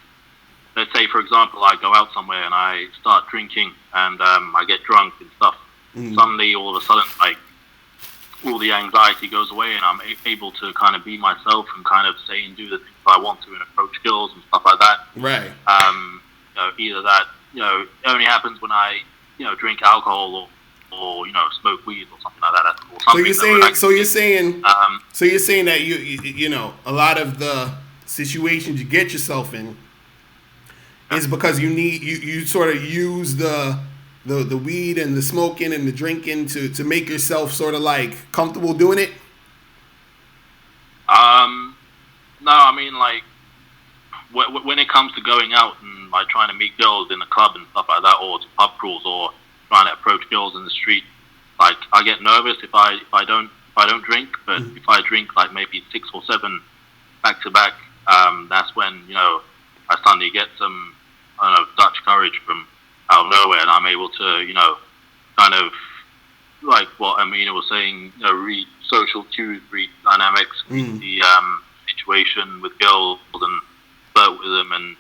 let's say, for example, I go out somewhere and I start drinking and I get drunk and stuff. Suddenly, all of a sudden, like, all the anxiety goes away and I'm able to kind of be myself and kind of say and do the things I want to and approach girls and stuff like that. Right. Either that, it only happens when I, drink alcohol or smoke weed or something like that. Or something So you're saying that you a lot of the situations you get yourself in is because you sort of use the weed and the smoking and the drinking to make yourself sort of like comfortable doing it? No, I mean, like, when it comes to going out and like trying to meet girls in the club and stuff like that, or to pub crawls, or trying to approach girls in the street, like, I get nervous if I don't drink, but if I drink like maybe 6 or 7 back to back, that's when I suddenly get some, I don't know, Dutch courage from out of nowhere, and I'm able to kind of, like what Amina was saying, read social cues, read dynamics, read the situation with girls and flirt with them, and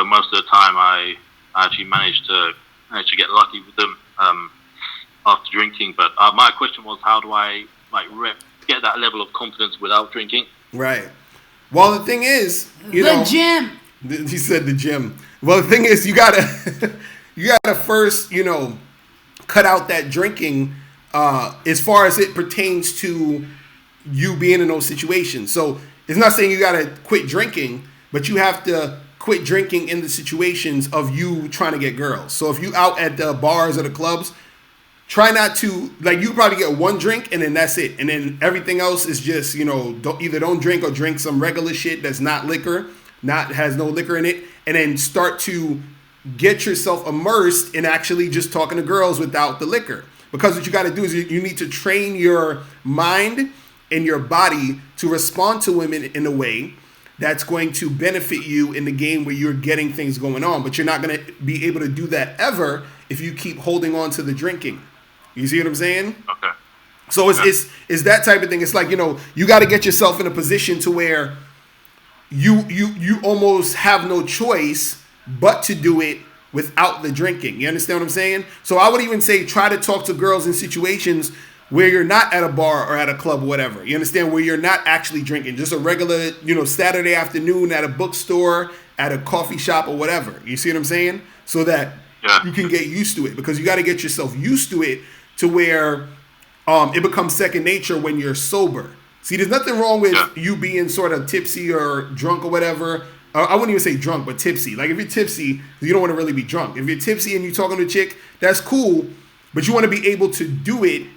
most of the time I actually manage to get lucky with them after drinking. But my question was, how do I get that level of confidence without drinking? Right. Well, the thing is, the gym. He said the gym. Well, the thing is, you gotta first, cut out that drinking as far as it pertains to you being in those situations. So it's not saying you gotta quit drinking, but you have to quit drinking in the situations of you trying to get girls. So if you out at the bars or the clubs, try not to, like, you probably get 1 drink and then that's it. And then everything else is just, don't drink or drink some regular shit that's not liquor, has no liquor in it. And then start to get yourself immersed in actually just talking to girls without the liquor. Because what you got to do is you need to train your mind and your body to respond to women in a way that's going to benefit you in the game where you're getting things going on. But you're not going to be able to do that ever if you keep holding on to the drinking. You see what I'm saying? Okay. So it's that type of thing. It's like, you got to get yourself in a position to where you almost have no choice but to do it without the drinking. You understand what I'm saying? So I would even say try to talk to girls in situations where you're not at a bar or at a club or whatever. You understand? Where you're not actually drinking. Just a regular, Saturday afternoon at a bookstore, at a coffee shop or whatever. You see what I'm saying? So that you can get used to it. Because you got to get yourself used to it to where it becomes second nature when you're sober. See, there's nothing wrong with you being sort of tipsy or drunk or whatever. I wouldn't even say drunk, but tipsy. Like, if you're tipsy, you don't want to really be drunk. If you're tipsy and you're talking to a chick, that's cool. But you want to be able to do it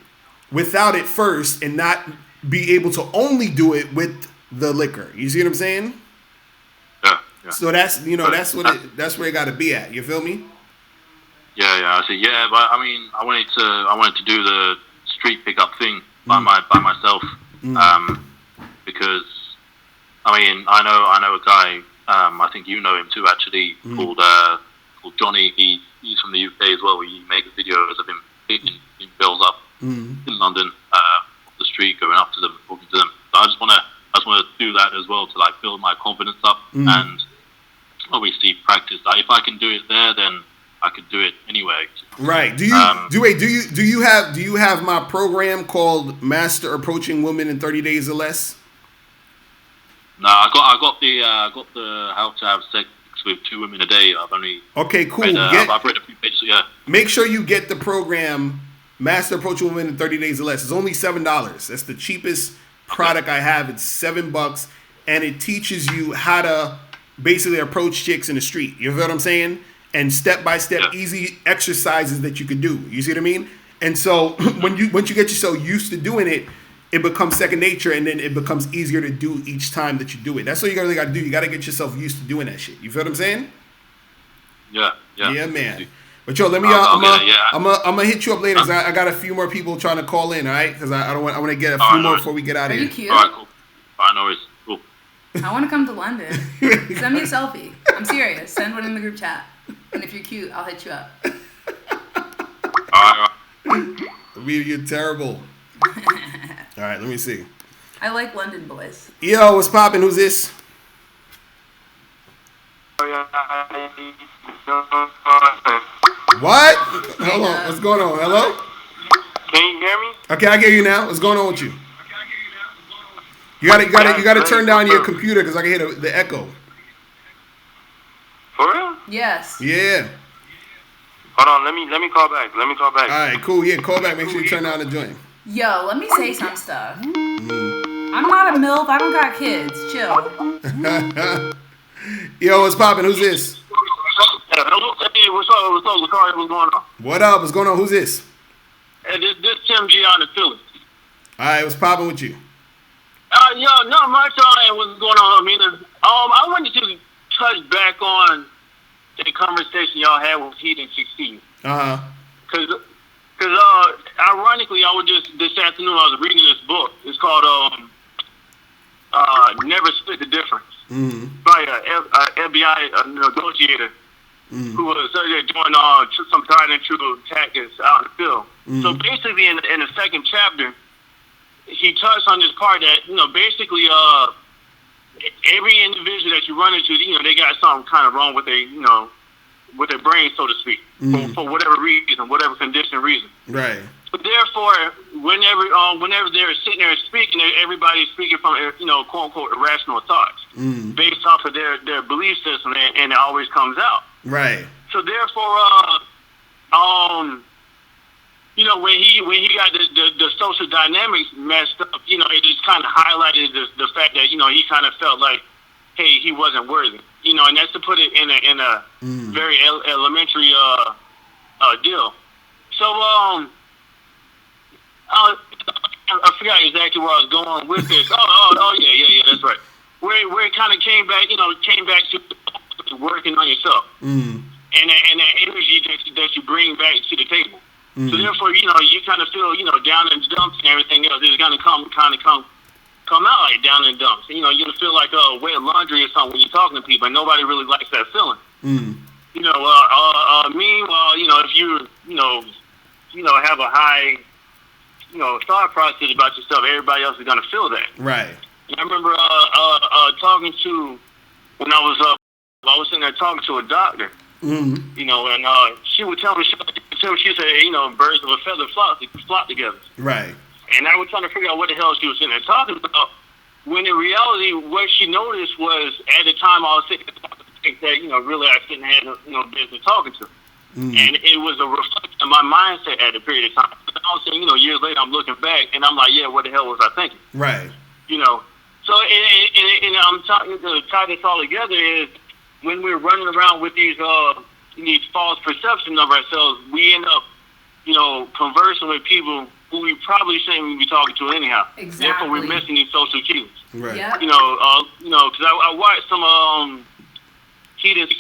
without it first and not be able to only do it with the liquor. You see what I'm saying? Yeah. So that's, that's where it got to be at. You feel me? Yeah. I see. Yeah, but I mean, I wanted to do the street pickup thing by myself. Because I mean, I know a guy. I think you know him too, actually, called Johnny. He's from the UK as well. He makes videos of him picking girls up in London off the street, going up to them, talking to them. So I just want to do that as well to like build my confidence up and obviously practice that. If I can do it there, then I could do it anywhere. Right. Do you have my program called Master Approaching Women in 30 Days or Less? No, I got the how to have sex with 2 women a day. I've only cool. I've read a few pages. Yeah. Make sure you get the program Master Approaching Women in 30 Days or Less. It's only $7. That's the cheapest product I have. It's $7, and it teaches you how to basically approach chicks in the street. You feel what I'm saying? And step-by-step easy exercises that you could do. You see what I mean? And so once you get yourself used to doing it, it becomes second nature, and then it becomes easier to do each time that you do it. That's what you really got to do. You got to get yourself used to doing that shit. You feel what I'm saying? Yeah, man. But yo, let me. I'm gonna hit you up later. 'Cause I got a few more people trying to call in. All right, because I want to get a few more before we get out of here. Are you cute? All right, cool. I know it's cool. I want to come to London. Send me a selfie. I'm serious. Send one in the group chat. And if you're cute, I'll hit you up. All right. You're terrible. All right, let me see. I like London boys. Yo, what's poppin'? Who's this? Oh Locario. What? Hold on. What's going on? Hello? Can you hear me? Okay, I get you now. What's going on with you? You gotta turn down your computer because I can hear the echo. For real? Yes. Yeah. Hold on, let me call back. All right, cool. Yeah, call back. Make sure you turn down the joint. Yo, let me say some stuff. I'm not a MILF. I don't got kids. Chill. Yo, what's poppin'? Who's this? Hey, what's up, Locario? What's going on? What up? What's going on? Who's this? Hey, this Tim G out in Philly. All right, what's poppin' with you? Yo, not much on what's going on, Amina. I wanted to touch back on the conversation y'all had with Heat and 16. Because ironically, this afternoon I was reading this book. It's called Never Split the Difference by an FBI negotiator who was doing some tried and true tactics out in the field. So basically, in the second chapter, he touched on this part that, basically, every individual that you run into, they got something kind of wrong with with their brain, so to speak, for whatever reason, whatever condition reason. Right. But therefore, whenever they're sitting there speaking, everybody's speaking from, quote unquote, irrational thoughts based off of their belief system, and it always comes out. Right. So therefore, when he got the social dynamics messed up, it just kind of highlighted the fact that, he kind of felt like, hey, he wasn't worthy. And that's to put it in a very elementary deal. So I forgot exactly where I was going with this. Yeah, that's right. Where it kind of came back to working on yourself and that energy that you bring back to the table. So therefore, you kind of feel, down in the dumps and everything else is going to come out like down in the dumps. You're going to feel like a weight of laundry or something when you're talking to people, and nobody really likes that feeling. Meanwhile, if you have a high, thought process about yourself, everybody else is going to feel that. Right. And I remember talking to, when I was sitting there talking to a doctor, and she would tell me, she said, birds of a feather flock together. Right. And I was trying to figure out what the hell she was sitting there talking about, when in reality, what she noticed was, at the time I was sitting there talking to think that, really I shouldn't have business talking to. And it was a reflection of my mindset at a period of time. And I was saying, years later, I'm looking back, and I'm like, yeah, what the hell was I thinking? Right. So, and I'm talking to tie this all together is, when we're running around with these false perceptions of ourselves, we end up, conversing with people who we probably shouldn't be talking to anyhow. Exactly. Therefore, we're missing these social cues. Right. Yep. Because I watched some Heat and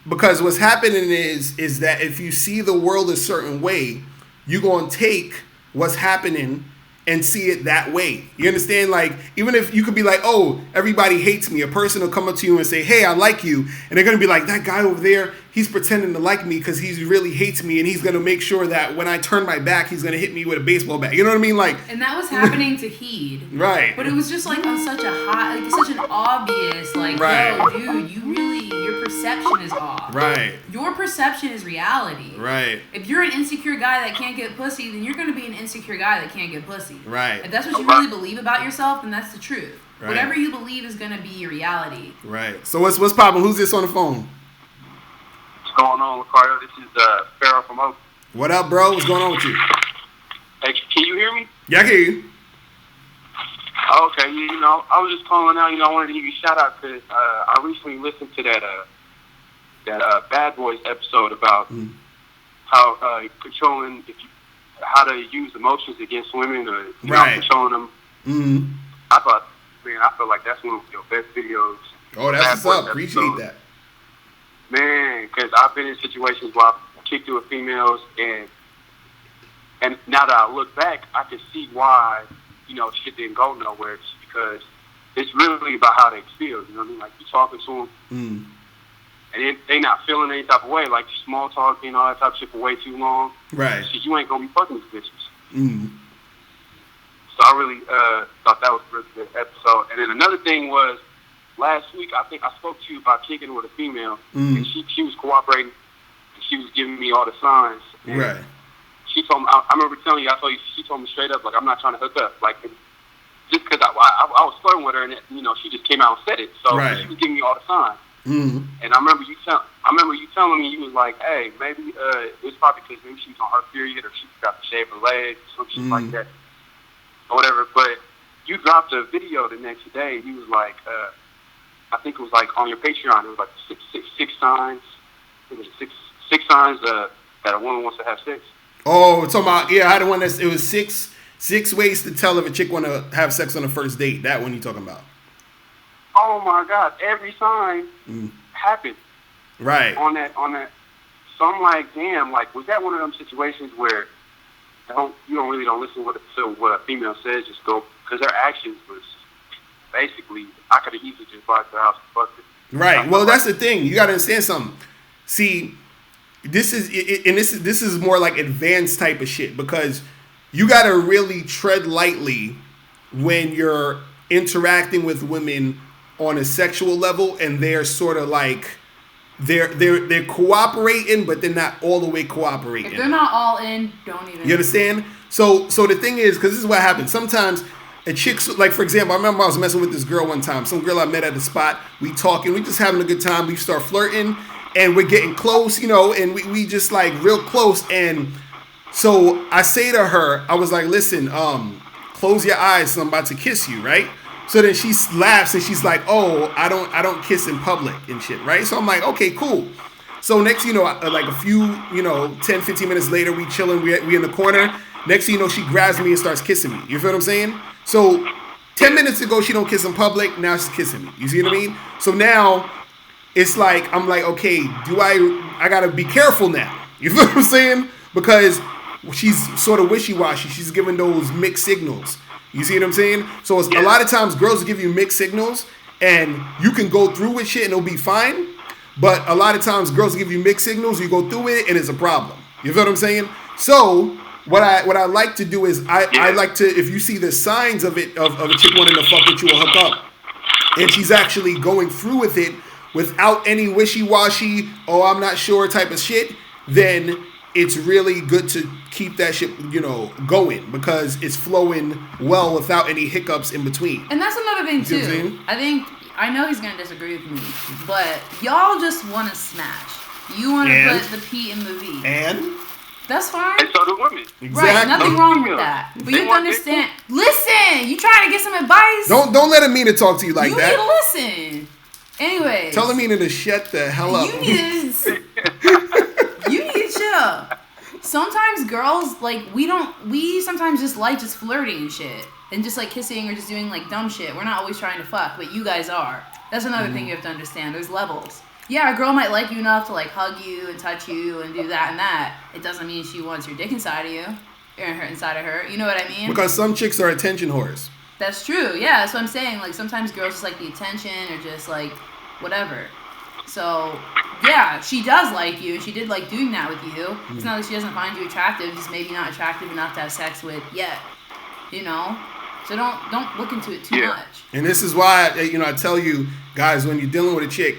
Because what's happening is that if you see the world a certain way, you're going to take what's happening and see it that way. You understand? Like, even if you could be like, oh, everybody hates me, a person will come up to you and say, hey, I like you. And they're going to be like, that guy over there, he's pretending to like me because he really hates me, and he's going to make sure that when I turn my back, he's going to hit me with a baseball bat. You know what I mean? Like, and that was happening to Heed. Right. But it was just like on such a high, like such an obvious, like, right. Yo, dude, your perception is off. Right. Your perception is reality. Right. If you're an insecure guy that can't get pussy, then you're going to be an insecure guy that can't get pussy. Right. If that's what you really believe about yourself, then that's the truth. Right. Whatever you believe is going to be your reality. Right. So what's poppin'? Who's this on the phone? What's going on, Locario? This is Farrah from Oak. What up, bro? What's going on with you? Hey, can you hear me? Yeah, I can hear you. Okay, I was just calling out. I wanted to give you a shout out because I recently listened to that Bad Boys episode about how controlling, how to use emotions against women, or right. controlling them. Mm-hmm. I feel like that's one of your best videos. Oh, that's what's up. Appreciate that. Man, because I've been in situations where I've kicked through with females, and now that I look back, I can see why, shit didn't go nowhere. It's because it's really about how they feel. You know what I mean? Like, you talking to them, and they not feeling any type of way, like small talking, all that type of shit for way too long. Right. So you ain't gonna be fucking these bitches. So I really thought that was a really good episode. And then another thing was, last week, I think I spoke to you about kicking it with a female, and she was cooperating, and she was giving me all the signs. Right. She told me, I remember telling you, she told me straight up, like, I'm not trying to hook up. Like, just because I was flirting with her, and, she just came out and said it. So she was giving me all the signs. Mm-hmm. And I remember you telling me, you was like, hey, maybe it's probably because maybe she's on her period, or she forgot to shave her legs, or something like that, or whatever. But you dropped a video the next day. You was like, I think it was like on your Patreon. It was like six signs. It was six signs that a woman wants to have sex. Oh, talking about I had one it was six ways to tell if a chick want to have sex on the first date. That one you talking about? Oh my God! Every sign happened. Right. On that. So I'm like, damn. Like, was that one of them situations where you don't really listen to what a female says? Just go, because their actions was basically, I could have easily just bought the house and fucked it. Right. Well, that's the thing. You got to understand something. See, this is more like advanced type of shit, because you got to really tread lightly when you're interacting with women on a sexual level, and they're sort of like they're cooperating, but they're not all the way cooperating. If they're not all in, don't even. You understand? So the thing is, because this is what happens. Sometimes a chick, like for example, I remember I was messing with this girl one time. Some girl I met at the spot. We talking, we just having a good time. We start flirting, and we're getting close, and we just like real close. And so I say to her, I was like, listen, close your eyes, so I'm about to kiss you, right? So then she laughs and she's like, oh, I don't kiss in public and shit, right? So I'm like, okay, cool. So next, like a few, 10, 15 minutes later, we chilling, we in the corner. Next thing you know, she grabs me and starts kissing me. You feel what I'm saying? So 10 minutes ago, she don't kiss in public. Now she's kissing me. You see what I mean? So now it's like, I'm like, okay, I got to be careful now. You feel what I'm saying? Because she's sort of wishy-washy. She's giving those mixed signals. You see what I'm saying? So it's, a lot of times girls give you mixed signals, and you can go through with shit and it'll be fine. But a lot of times girls give you mixed signals, you go through with it and it's a problem. You feel what I'm saying? So what I like to do is I like to, if you see the signs of it, of a chick wanting to fuck with you or hook up, and she's actually going through with it without any wishy-washy, oh, I'm not sure type of shit, then it's really good to keep that shit, going, because it's flowing well without any hiccups in between. And that's another thing too. I know he's gonna disagree with me, but y'all just want to smash. You want to put the P in the V. And that's fine. And so do women. Exactly. Right, nothing wrong with that. But you have to understand. Listen, you trying to get some advice? Don't let Amina talk to you like that. You need to listen. Anyways. Tell Amina to shut the hell up. You need to chill. Sometimes girls, like, we sometimes just like just flirting and shit. And just like kissing or just doing like dumb shit. We're not always trying to fuck, but you guys are. That's another thing you have to understand. There's levels. Yeah, a girl might like you enough to like hug you and touch you and do that and that. It doesn't mean she wants your dick inside of you. Or inside of her. You know what I mean? Because some chicks are attention whores. That's true. Yeah, that's what I'm saying. Like sometimes girls just like the attention or just like whatever. So, yeah, she does like you. She did like doing that with you. It's not that she doesn't find you attractive. Just maybe not attractive enough to have sex with yet. So don't look into it too much. And this is why, I tell you guys, when you're dealing with a chick,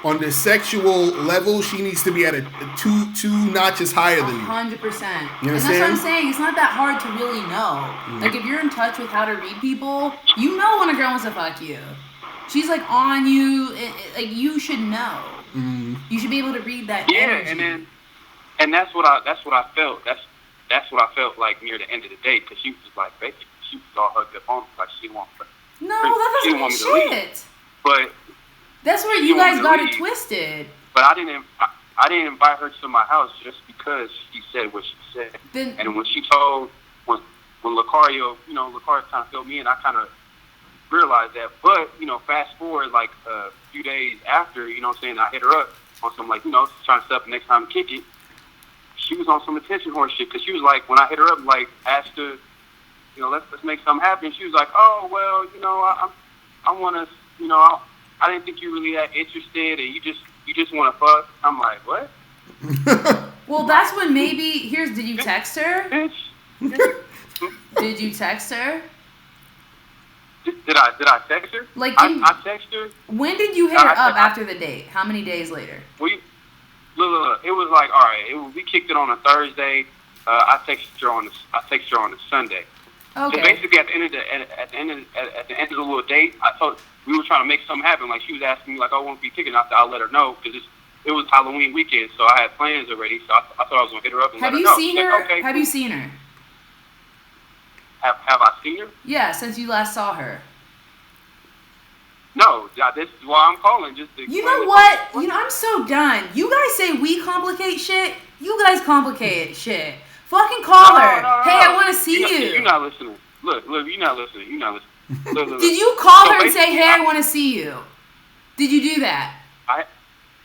on the sexual level, she needs to be at a two notches higher than you. 100%. You understand? And that's what I'm saying. It's not that hard to really know. Like if you're in touch with how to read people, you know when a girl wants to fuck you. She's like on you. Like you should know. You should be able to read that. energy. and that's what I felt. That's what I felt like near the end of the day, because she was just like basically she was all hugged up on me, like she didn't want me. No, that doesn't mean shit. But that's where you guys got it twisted. But I didn't invite her to my house just because she said what she said. And when she told when Locario, Locario kind of filled me in, I kind of realized that. But fast forward like a few days after, I hit her up on some like trying to set up the next time to kick it. She was on some attention horse shit, because she was like, when I hit her up, like asked her, let's make something happen. She was like, oh well, I want to, I didn't think you really that interested, and you just want to fuck. I'm like, what? Well, that's when maybe did you text her? Did you text her? Did I text her? Like, I texted her. When did you hit her up after the date? How many days later? Look. It was like, all right. We kicked it on a Thursday. I texted her on a Sunday. Okay. So basically, at the end of the little date, I thought we were trying to make something happen. Like, she was asking me, like, I won't be kicking. I'll let her know because it was Halloween weekend, so I had plans already. So I thought I was gonna hit her up and let her know. Have you seen her? Okay, Have you seen her? Have I seen her? Yeah, since you last saw her. No, this is why I'm calling. Just to You know what? I'm so done. You guys say we complicate shit. You guys complicate shit. Fucking call her. No. Hey, I want to see you. You're not listening. Look, you're not listening. Look. Did you call So her and say, basically, hey, I want to see you? Did you do that?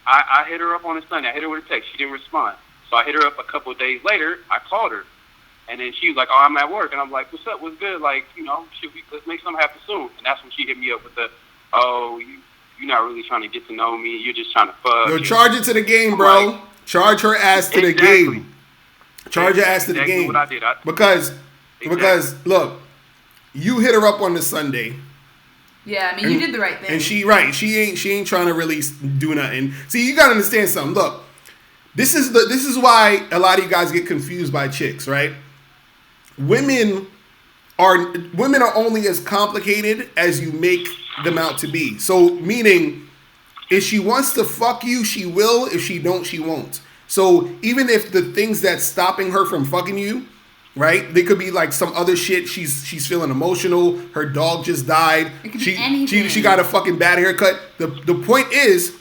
I hit her up on a Sunday. I hit her with a text. She didn't respond. So I hit her up a couple of days later. I called her. And then she was like, oh, I'm at work. And I'm like, what's up? What's good? Like, let's make something happen soon. And that's when she hit me up with the, oh, you're not really trying to get to know me. You're just trying to fuck. Yo, charge it to the game, bro. Like, charge her ass to the game. Charge her ass to the game. What I did. Because look, you hit her up on the Sunday. Yeah, I mean, you did the right thing. And she ain't trying to really do nothing. See, you gotta understand something. Look, this is why a lot of you guys get confused by chicks, right? Women are only as complicated as you make them out to be. So meaning, if she wants to fuck you, she will. If she don't, she won't. So even if the things that's stopping her from fucking you, right? They could be like some other shit. She's feeling emotional. Her dog just died. It could be anything. She got a fucking bad haircut. The point is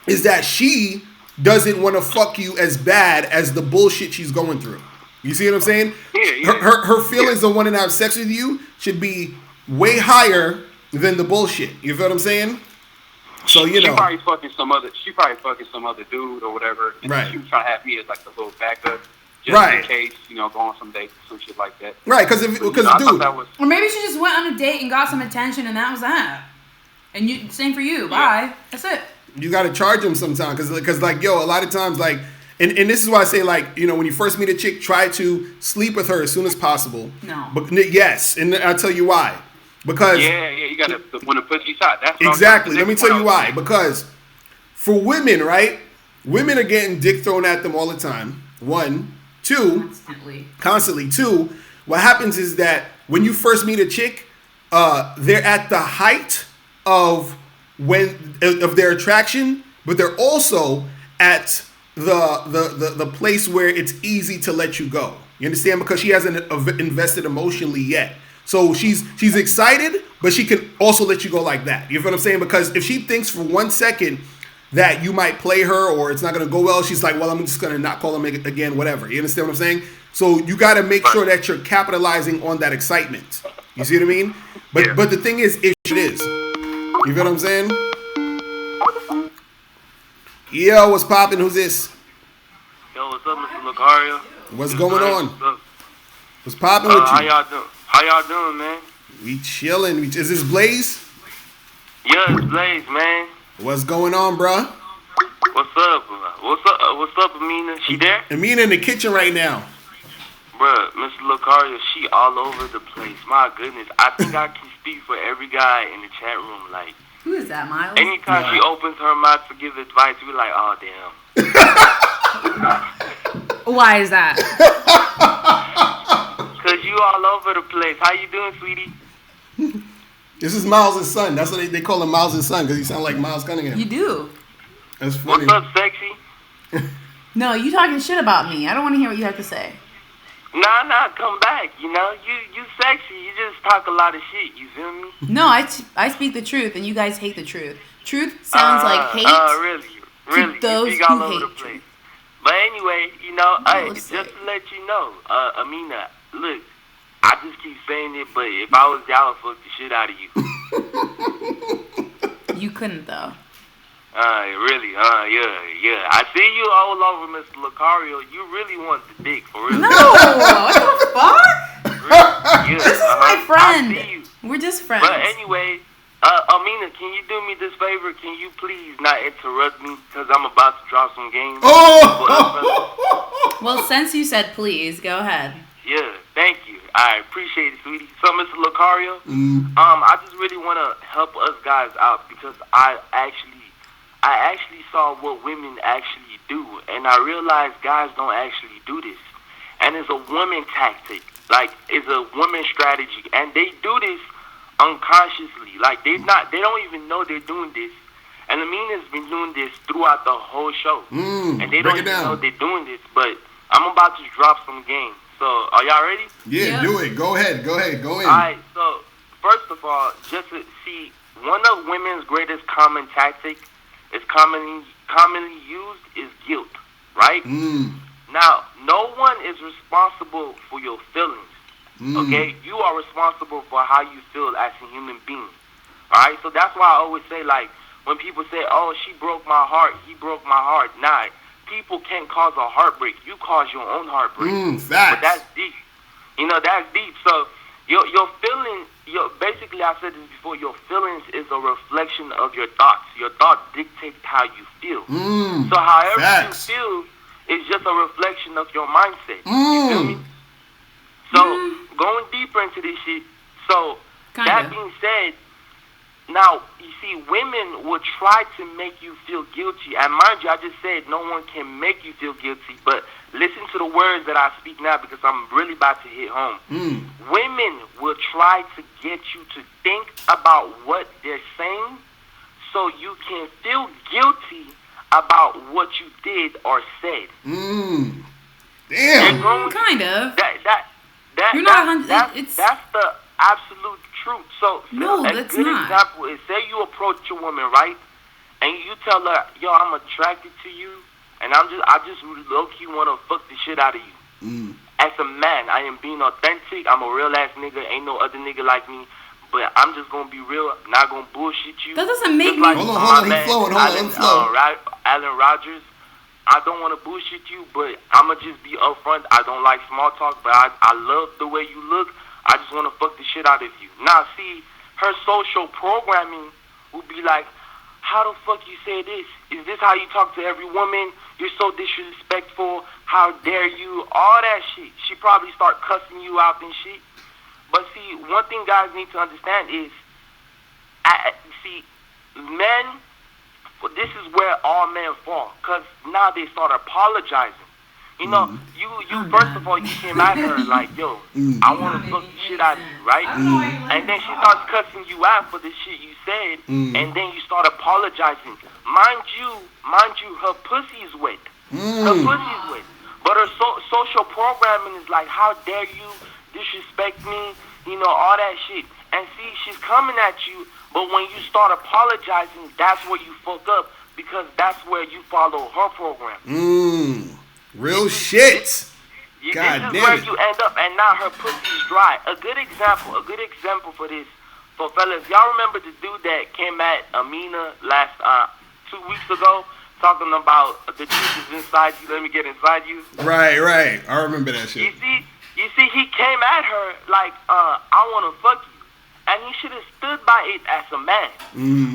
that she doesn't want to fuck you as bad as the bullshit she's going through. You see what I'm saying? Yeah. Her feelings of wanting to have sex with you should be way higher than the bullshit. You feel what I'm saying? So She probably fucking some other dude or whatever. And right. She was trying to have me as like the little backup, just in case, go on some dates, some shit like that. Right, because dude, or maybe she just went on a date and got some attention, and that was that. And same for you. Bye. That's it. You got to charge them sometime, because like, yo, a lot of times, like, and this is why I say, like, when you first meet a chick, try to sleep with her as soon as possible. No. But yes, and I'll tell you why. Because you got to when the pussy's hot. That's exactly. Let me tell you why. Because for women, right? Women are getting dick thrown at them all the time. 1, 2, constantly. 2, what happens is that when you first meet a chick, they're at the height of their attraction, but they're also at the place where it's easy to let you go. You understand? Because she hasn't invested emotionally yet. So she's excited, but she can also let you go like that. You know what I'm saying? Because if she thinks for 1 second that you might play her or it's not going to go well, she's like, well, I'm just going to not call him again, whatever. You understand what I'm saying? So you got to make sure that you're capitalizing on that excitement. You see what I mean? But the thing is, it is. You feel what I'm saying? Yo, what's poppin'? Who's this? Yo, what's up, Mr. Locario? What's going on? What's poppin' with you? How y'all doing, man? We chillin'. Is this Blaze? Yeah, it's Blaze, man. What's going on, bruh? What's up? What's up, Amina? She there? Amina in the kitchen right now. Bruh, Mr. Locario, she all over the place. My goodness. I think I can speak for every guy in the chat room. Like, who is that, Miles? Anytime she opens her mouth to give advice, we like, oh, damn. Why is that? Because you all over the place. How you doing, sweetie? This is Miles' son. That's what they call him, Miles' son, because he sounds like Miles Cunningham. You do. That's funny. What's up, sexy? No, you talking shit about me. I don't want to hear what you have to say. Nah, come back. You sexy. You just talk a lot of shit. You feel me? No, I speak the truth, and you guys hate the truth. Truth sounds like hate. Really. Those you all who over hate the place. truth. But anyway, just to let you know, Amina, look, I just keep saying it, but if I was there, I would fuck the shit out of you. You couldn't, though. Really? Yeah. I see you all over Mr. Locario. You really want the dick, for real. No! What the fuck? Yeah, this is my friend. I see you. We're just friends. But anyway, Amina, can you do me this favor? Can you please not interrupt me? Because I'm about to drop some games. Oh! Well, since you said please, go ahead. Yeah, thank you. I appreciate it, sweetie. So, Mr. Locario, I just really want to help us guys out because I actually saw what women actually do, and I realized guys don't actually do this. And it's a woman tactic, like it's a woman strategy, and they do this unconsciously. Like they don't even know they're doing this. And Amina's been doing this throughout the whole show, and they don't even know they're doing this. But I'm about to drop some game. So are y'all ready? Yeah, do it. Go ahead. Go in. All right. So first of all, just to see, one of women's greatest common tactic is commonly used is guilt, right? Now, no one is responsible for your feelings. Okay, you are responsible for how you feel as a human being. All right, so that's why I always say, like, when people say, "Oh, she broke my heart," he broke my heart. Nah, people can't cause a heartbreak. You cause your own heartbreak. Facts. But that's deep. You know, that's deep. So your feelings, basically, I said this before. Your feelings is a reflection of your thoughts. Your thoughts dictate how you feel. So however you feel is just a reflection of your mindset. You feel me? So going deeper into this shit. So that being said, now you see, women will try to make you feel guilty. And mind you, I just said no one can make you feel guilty. But listen to the words that I speak now because I'm really about to hit home. Women will try to get you to think about what they're saying, so you can feel guilty about what you did or said. Damn. Kind of. You're not that's the absolute truth. So no, a that's good not. example is, say you approach a woman, right, and you tell her, "Yo, I'm attracted to you, and I just low key want to fuck the shit out of you." As a man, I am being authentic. I'm a real ass nigga. Ain't no other nigga like me. But I'm just gonna be real. Not gonna bullshit you. That doesn't make me. Like hold on. He's flowing. Alan Rogers. I don't want to bullshit you, but I'ma just be upfront. I don't like small talk, but I love the way you look. I just want to fuck the shit out of you. Now, see, her social programming will be like, "How the fuck you say this? Is this how you talk to every woman? You're so disrespectful. How dare you?" All that shit. She probably start cussing you out and shit. But see, one thing guys need to understand is, men, this is where all men fall. Because now they start apologizing. You know, you first of all, you came at her like, "Yo, I want to fuck the shit out of you," right? And then she starts cussing you out for the shit you said, and then you start apologizing. Mind you, her pussy is wet. Her pussy is wet. But her social programming is like, "How dare you disrespect me?" You know, all that shit. And see, she's coming at you, but when you start apologizing, that's where you fuck up, because that's where you follow her program. Real shit. This is where you end up, and now her pussy's dry. A good example for this, for fellas, y'all remember the dude that came at Amina last 2 weeks ago, talking about the truth is inside you, let me get inside you? Right. I remember that shit. You see, he came at her like, "I want to fuck you," and he should have stood by it as a man.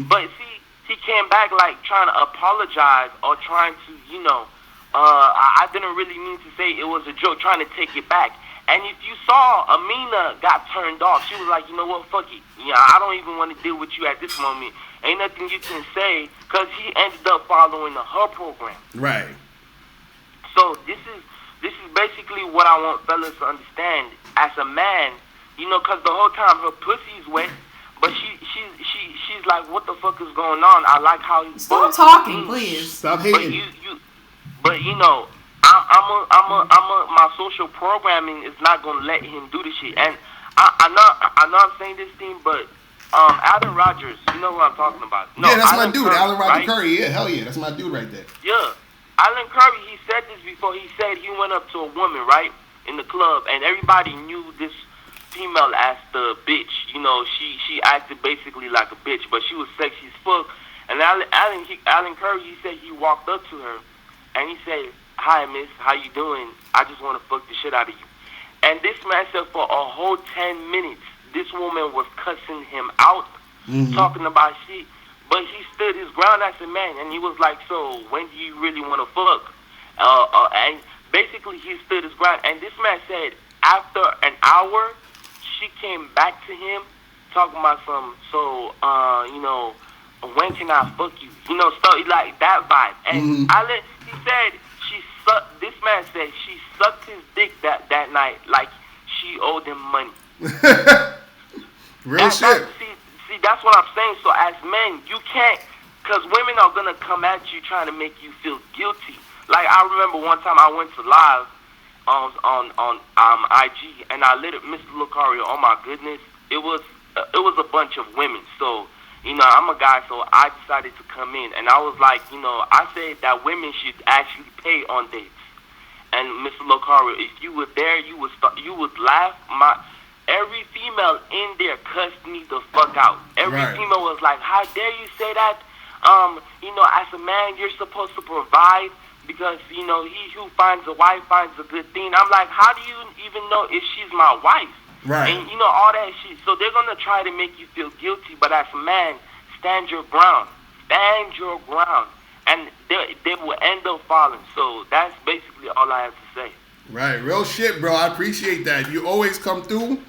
But see, he came back like trying to apologize or trying to, you know, I didn't really mean to say it was a joke, trying to take it back. And if you saw, Amina got turned off. She was like, "You know what, fuck it. Yeah, I don't even want to deal with you at this moment. Ain't nothing you can say," because he ended up following her program. Right. So this is basically what I want fellas to understand. As a man, you know, because the whole time her pussy's wet, but she's like, "What the fuck is going on? I like how you stop talking, please. Stop hating. But you know, my social programming is not gonna let him do this shit. And I know I'm saying this thing, but Alan Rogers, you know who I'm talking about? No, yeah, that's Alan my dude, Curry, Alan Roger right? Curry. Yeah, hell yeah, that's my dude right there. Yeah, Alan Curry. He said this before. He said he went up to a woman, right, in the club, and everybody knew this female as the bitch. You know, she acted basically like a bitch, but she was sexy as fuck. And Alan Curry, he said he walked up to her, and he said, "Hi, miss, how you doing? I just want to fuck the shit out of you." And this man said for a whole 10 minutes, this woman was cussing him out, talking about shit, but he stood his ground as a man, and he was like, "So, when do you really want to fuck?" And basically, he stood his ground, and this man said, after an hour, she came back to him talking about when can I fuck you? Stuff like that vibe. And this man said she sucked his dick that night like she owed him money. Real shit. See, that's what I'm saying. So as men, you can't, because women are going to come at you trying to make you feel guilty. Like, I remember one time I went to live on IG, and I lit up Mr. Locario. Oh my goodness, it was a bunch of women. So I'm a guy, so I decided to come in, and I was like, I said that women should actually pay on dates. And Mr. Locario, if you were there, you would laugh. Every female in there cussed me the fuck out. Every female was like, "How dare you say that? As a man, you're supposed to provide." Because, he who finds a wife finds a good thing. I'm like, how do you even know if she's my wife? Right. And, all that shit. So they're going to try to make you feel guilty. But as a man, stand your ground. Stand your ground. And they will end up falling. So that's basically all I have to say. Right. Real shit, bro. I appreciate that. You always come through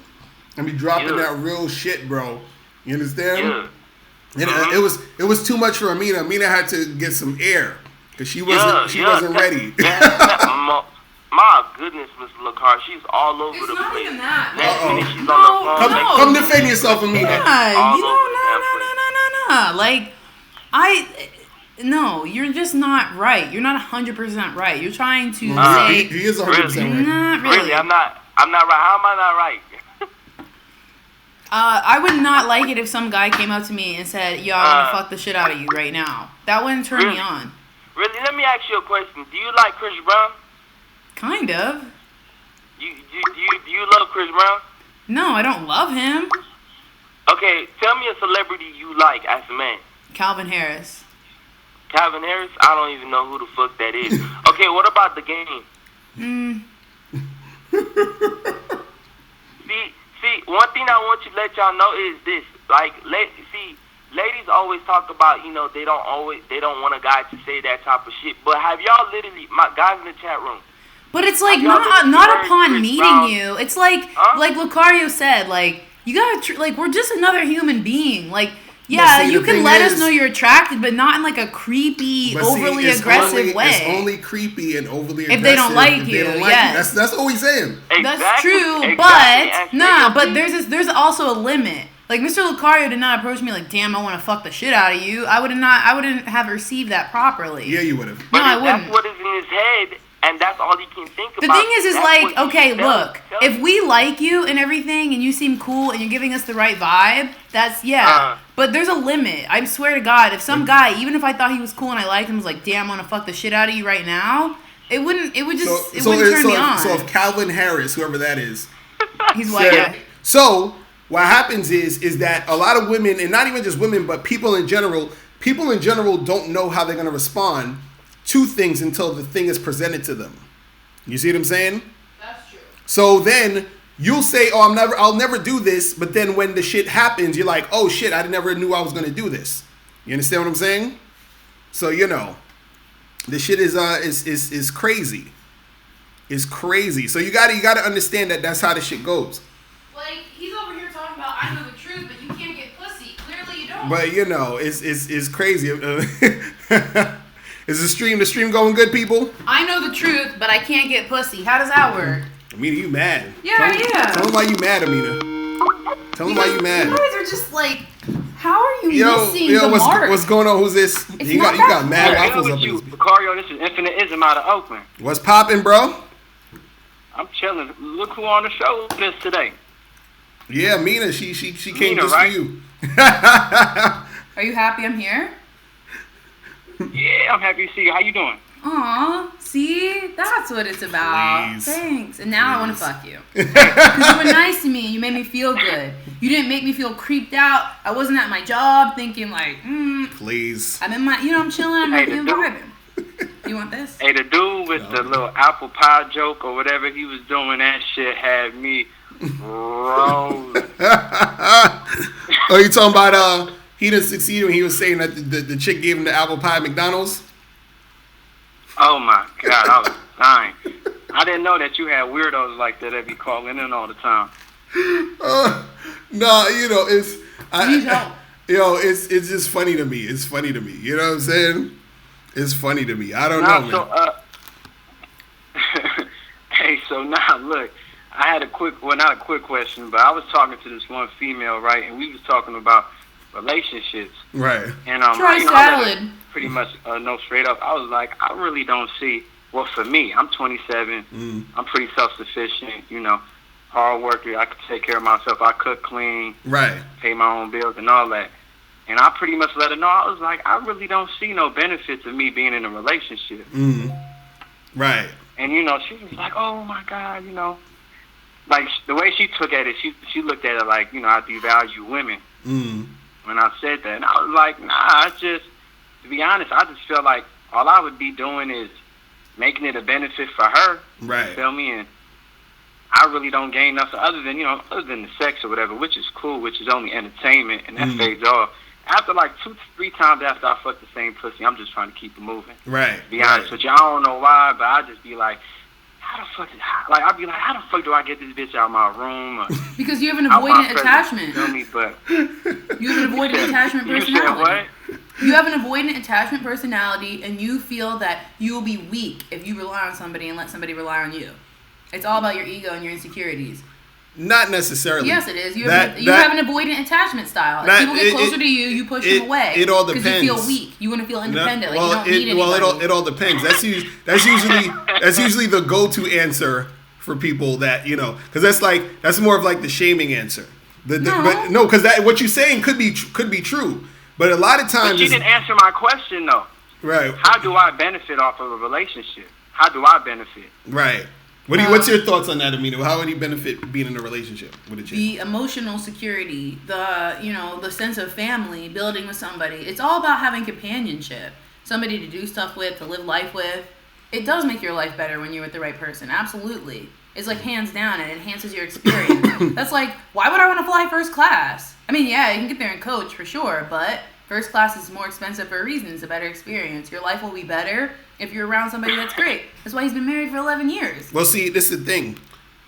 and be dropping that real shit, bro. You understand? Yeah. And it was too much for Amina. Amina had to get some air. Because she wasn't ready. My goodness, Mr. Locario, she's all over the place. It's not even that. Next minute she's on the phone. Come defend yourself, Amina. No. Like, no, you're just not right. You're not 100% right. You're trying to say he is 100% right. Not really. Really, I'm not right. How am I not right? I would not like it if some guy came up to me and said, "Yo, I want to fuck the shit out of you right now." That wouldn't turn me on. Really? Let me ask you a question. Do you like Chris Brown? Kind of. Do you love Chris Brown? No, I don't love him. Okay, tell me a celebrity you like as a man. Calvin Harris. Calvin Harris? I don't even know who the fuck that is. Okay, what about the game? See, one thing I want you to let y'all know is this. Like, ladies always talk about, they don't want a guy to say that type of shit. But have y'all literally, my guys in the chat room. But it's like not upon meeting you. It's like Locario said, like, you gotta we're just another human being. Like, yeah, you can let us know you're attracted, but not in like a creepy, overly aggressive way. It's only creepy and overly aggressive if they don't like you. Yes, that's all he's saying. Exactly, that's true, exactly. but there's also a limit. Like, Mr. Locario did not approach me like, "Damn, I want to fuck the shit out of you." I wouldn't have received that properly. Yeah, you would have. No, I wouldn't. That's what is in his head, and that's all he can think about. The thing is like, okay, look, if we like you and everything, and you seem cool, and you're giving us the right vibe, that's but there's a limit. I swear to God, if some guy, even if I thought he was cool and I liked him, was like, "Damn, I want to fuck the shit out of you right now," it wouldn't turn me on. So if Calvin Harris, whoever that is, he's white. So what happens is that a lot of women, and not even just women, but people in general don't know how they're going to respond to things until the thing is presented to them. You see what I'm saying? That's true. So then you'll say, "Oh, I'll never do this," but then when the shit happens, you're like, "Oh shit, I never knew I was going to do this." You understand what I'm saying? So the shit is crazy. It's crazy. So you got to understand that that's how the shit goes. Like, he's over here talking about, "I know the truth, but you can't get pussy." Clearly you don't. But it's crazy. Is the stream going good, people? I know the truth, but I can't get pussy. How does that work? Amina, you mad? Yeah, Tell them why you mad, Amina. Tell them why you mad. You guys are just like, how are you missing the mark? What's going on? Who's this? You got mad waffles up in this. Locario, this is Infinite Ism out of Oakland. What's popping, bro? I'm chilling. Look who on the show with us today. Yeah, Amina. She came Amina, just right? for you. Are you happy I'm here? Yeah, I'm happy to see you. How you doing? Aw, see? That's what it's about. Please. Thanks. And now I want to fuck you. Because you were nice to me. You made me feel good. You didn't make me feel creeped out. I wasn't at my job thinking like, Please. I'm in my, I'm chilling. I'm vibing. You want this? Hey, the dude with the little apple pie joke or whatever he was doing, that shit had me rolling. Oh, you talking about he didn't succeed when he was saying that the chick gave him the apple pie at McDonald's? Oh my God, I was dying. I I didn't know that you had weirdos like that be calling in all the time. No, you know, it's Need help. it's just funny to me. It's funny to me. You know what I'm saying? It's funny to me. I don't know, man. So, hey, so now look, I had not a quick question, but I was talking to this one female, right, and we was talking about relationships, Right. and Try I let salad. her pretty much know straight up. I was like, I really don't see. Well, for me, I'm 27. I'm pretty self-sufficient. You know, hard worker. I can take care of myself. I cook, clean, Right. pay my own bills, and all that. And I pretty much let her know. I was like, I really don't see no benefits of me being in a relationship. Right. And you know, she was like, "Oh my God," you know, like the way she took at it, she looked at it like, you know, I devalue women. When I said that, and I was like, nah, I just, to be honest, I just feel like all I would be doing is making it a benefit for her. Right. You feel me? And I really don't gain nothing other than, you know, other than the sex or whatever, which is cool, which is only entertainment, and that fades off. After like 2-3 times after I fuck the same pussy, I'm just trying to keep it moving. Right. To be honest with you, I don't know why, but I just be like, how the fuck do I get this bitch out of my room? Or Because you have an out my avoidant presence, attachment. you feel me? But You have an avoidant attachment you said personality. what? You have an avoidant attachment personality, and you feel that you will be weak if you rely on somebody and let somebody rely on you. It's all about your ego and your insecurities. Not necessarily. Yes, it is. You have an avoidant attachment style. If people get closer to you, you push them away. It all depends. Because you feel weak. You want to feel independent. Like you don't need well, anybody. it all depends. That's usually the go-to answer for people that, you know, because that's more of like the shaming answer. No. Because what you're saying could be true, but a lot of times. But you didn't answer my question though. Right. How do I benefit off of a relationship? How do I benefit? Right. What's your thoughts on that, Amina? How would you benefit being in a relationship with a chick? The emotional security, the sense of family, building with somebody. It's all about having companionship. Somebody to do stuff with, to live life with. It does make your life better when you're with the right person. Absolutely. It's like hands down. It enhances your experience. That's like, why would I want to fly first class? I mean, yeah, you can get there in coach for sure, but first class is more expensive for a reason. It's a better experience. Your life will be better if you're around somebody that's great. That's why he's been married for 11 years. Well, see, this is the thing.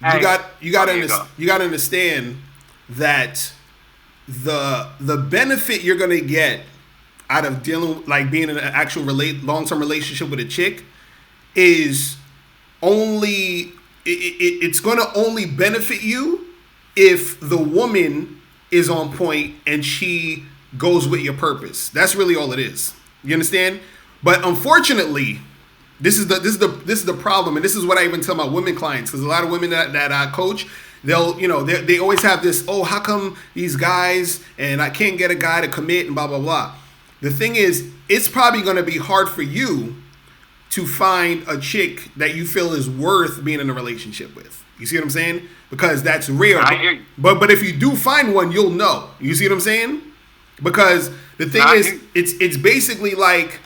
Hey, you got to understand that the benefit you're gonna get out of being in an actual long-term relationship with a chick is only it's gonna only benefit you if the woman is on point and she goes with your purpose. That's really all it is. You understand? But unfortunately, this is the problem, and this is what I even tell my women clients, because a lot of women that I coach, they always have this, oh, how come these guys and I can't get a guy to commit and blah blah blah. The thing is, it's probably going to be hard for you to find a chick that you feel is worth being in a relationship with. You see what I'm saying? Because that's rare. I hear you. But if you do find one, you'll know. You see what I'm saying? Because the thing is, it's basically like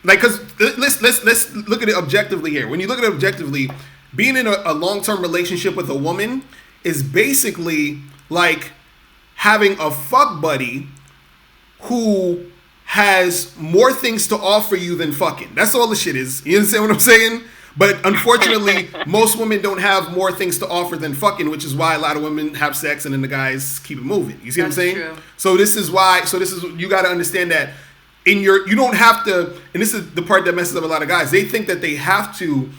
because let's look at it objectively here. When you look at it objectively, being in a long-term relationship with a woman is basically like having a fuck buddy who has more things to offer you than fucking. That's all the shit is. You understand what I'm saying? But unfortunately, most women don't have more things to offer than fucking, which is why a lot of women have sex and then the guys keep it moving. You see what I'm saying? True. So this is you got to understand that you don't have to, and this is the part that messes up a lot of guys. They think that they have to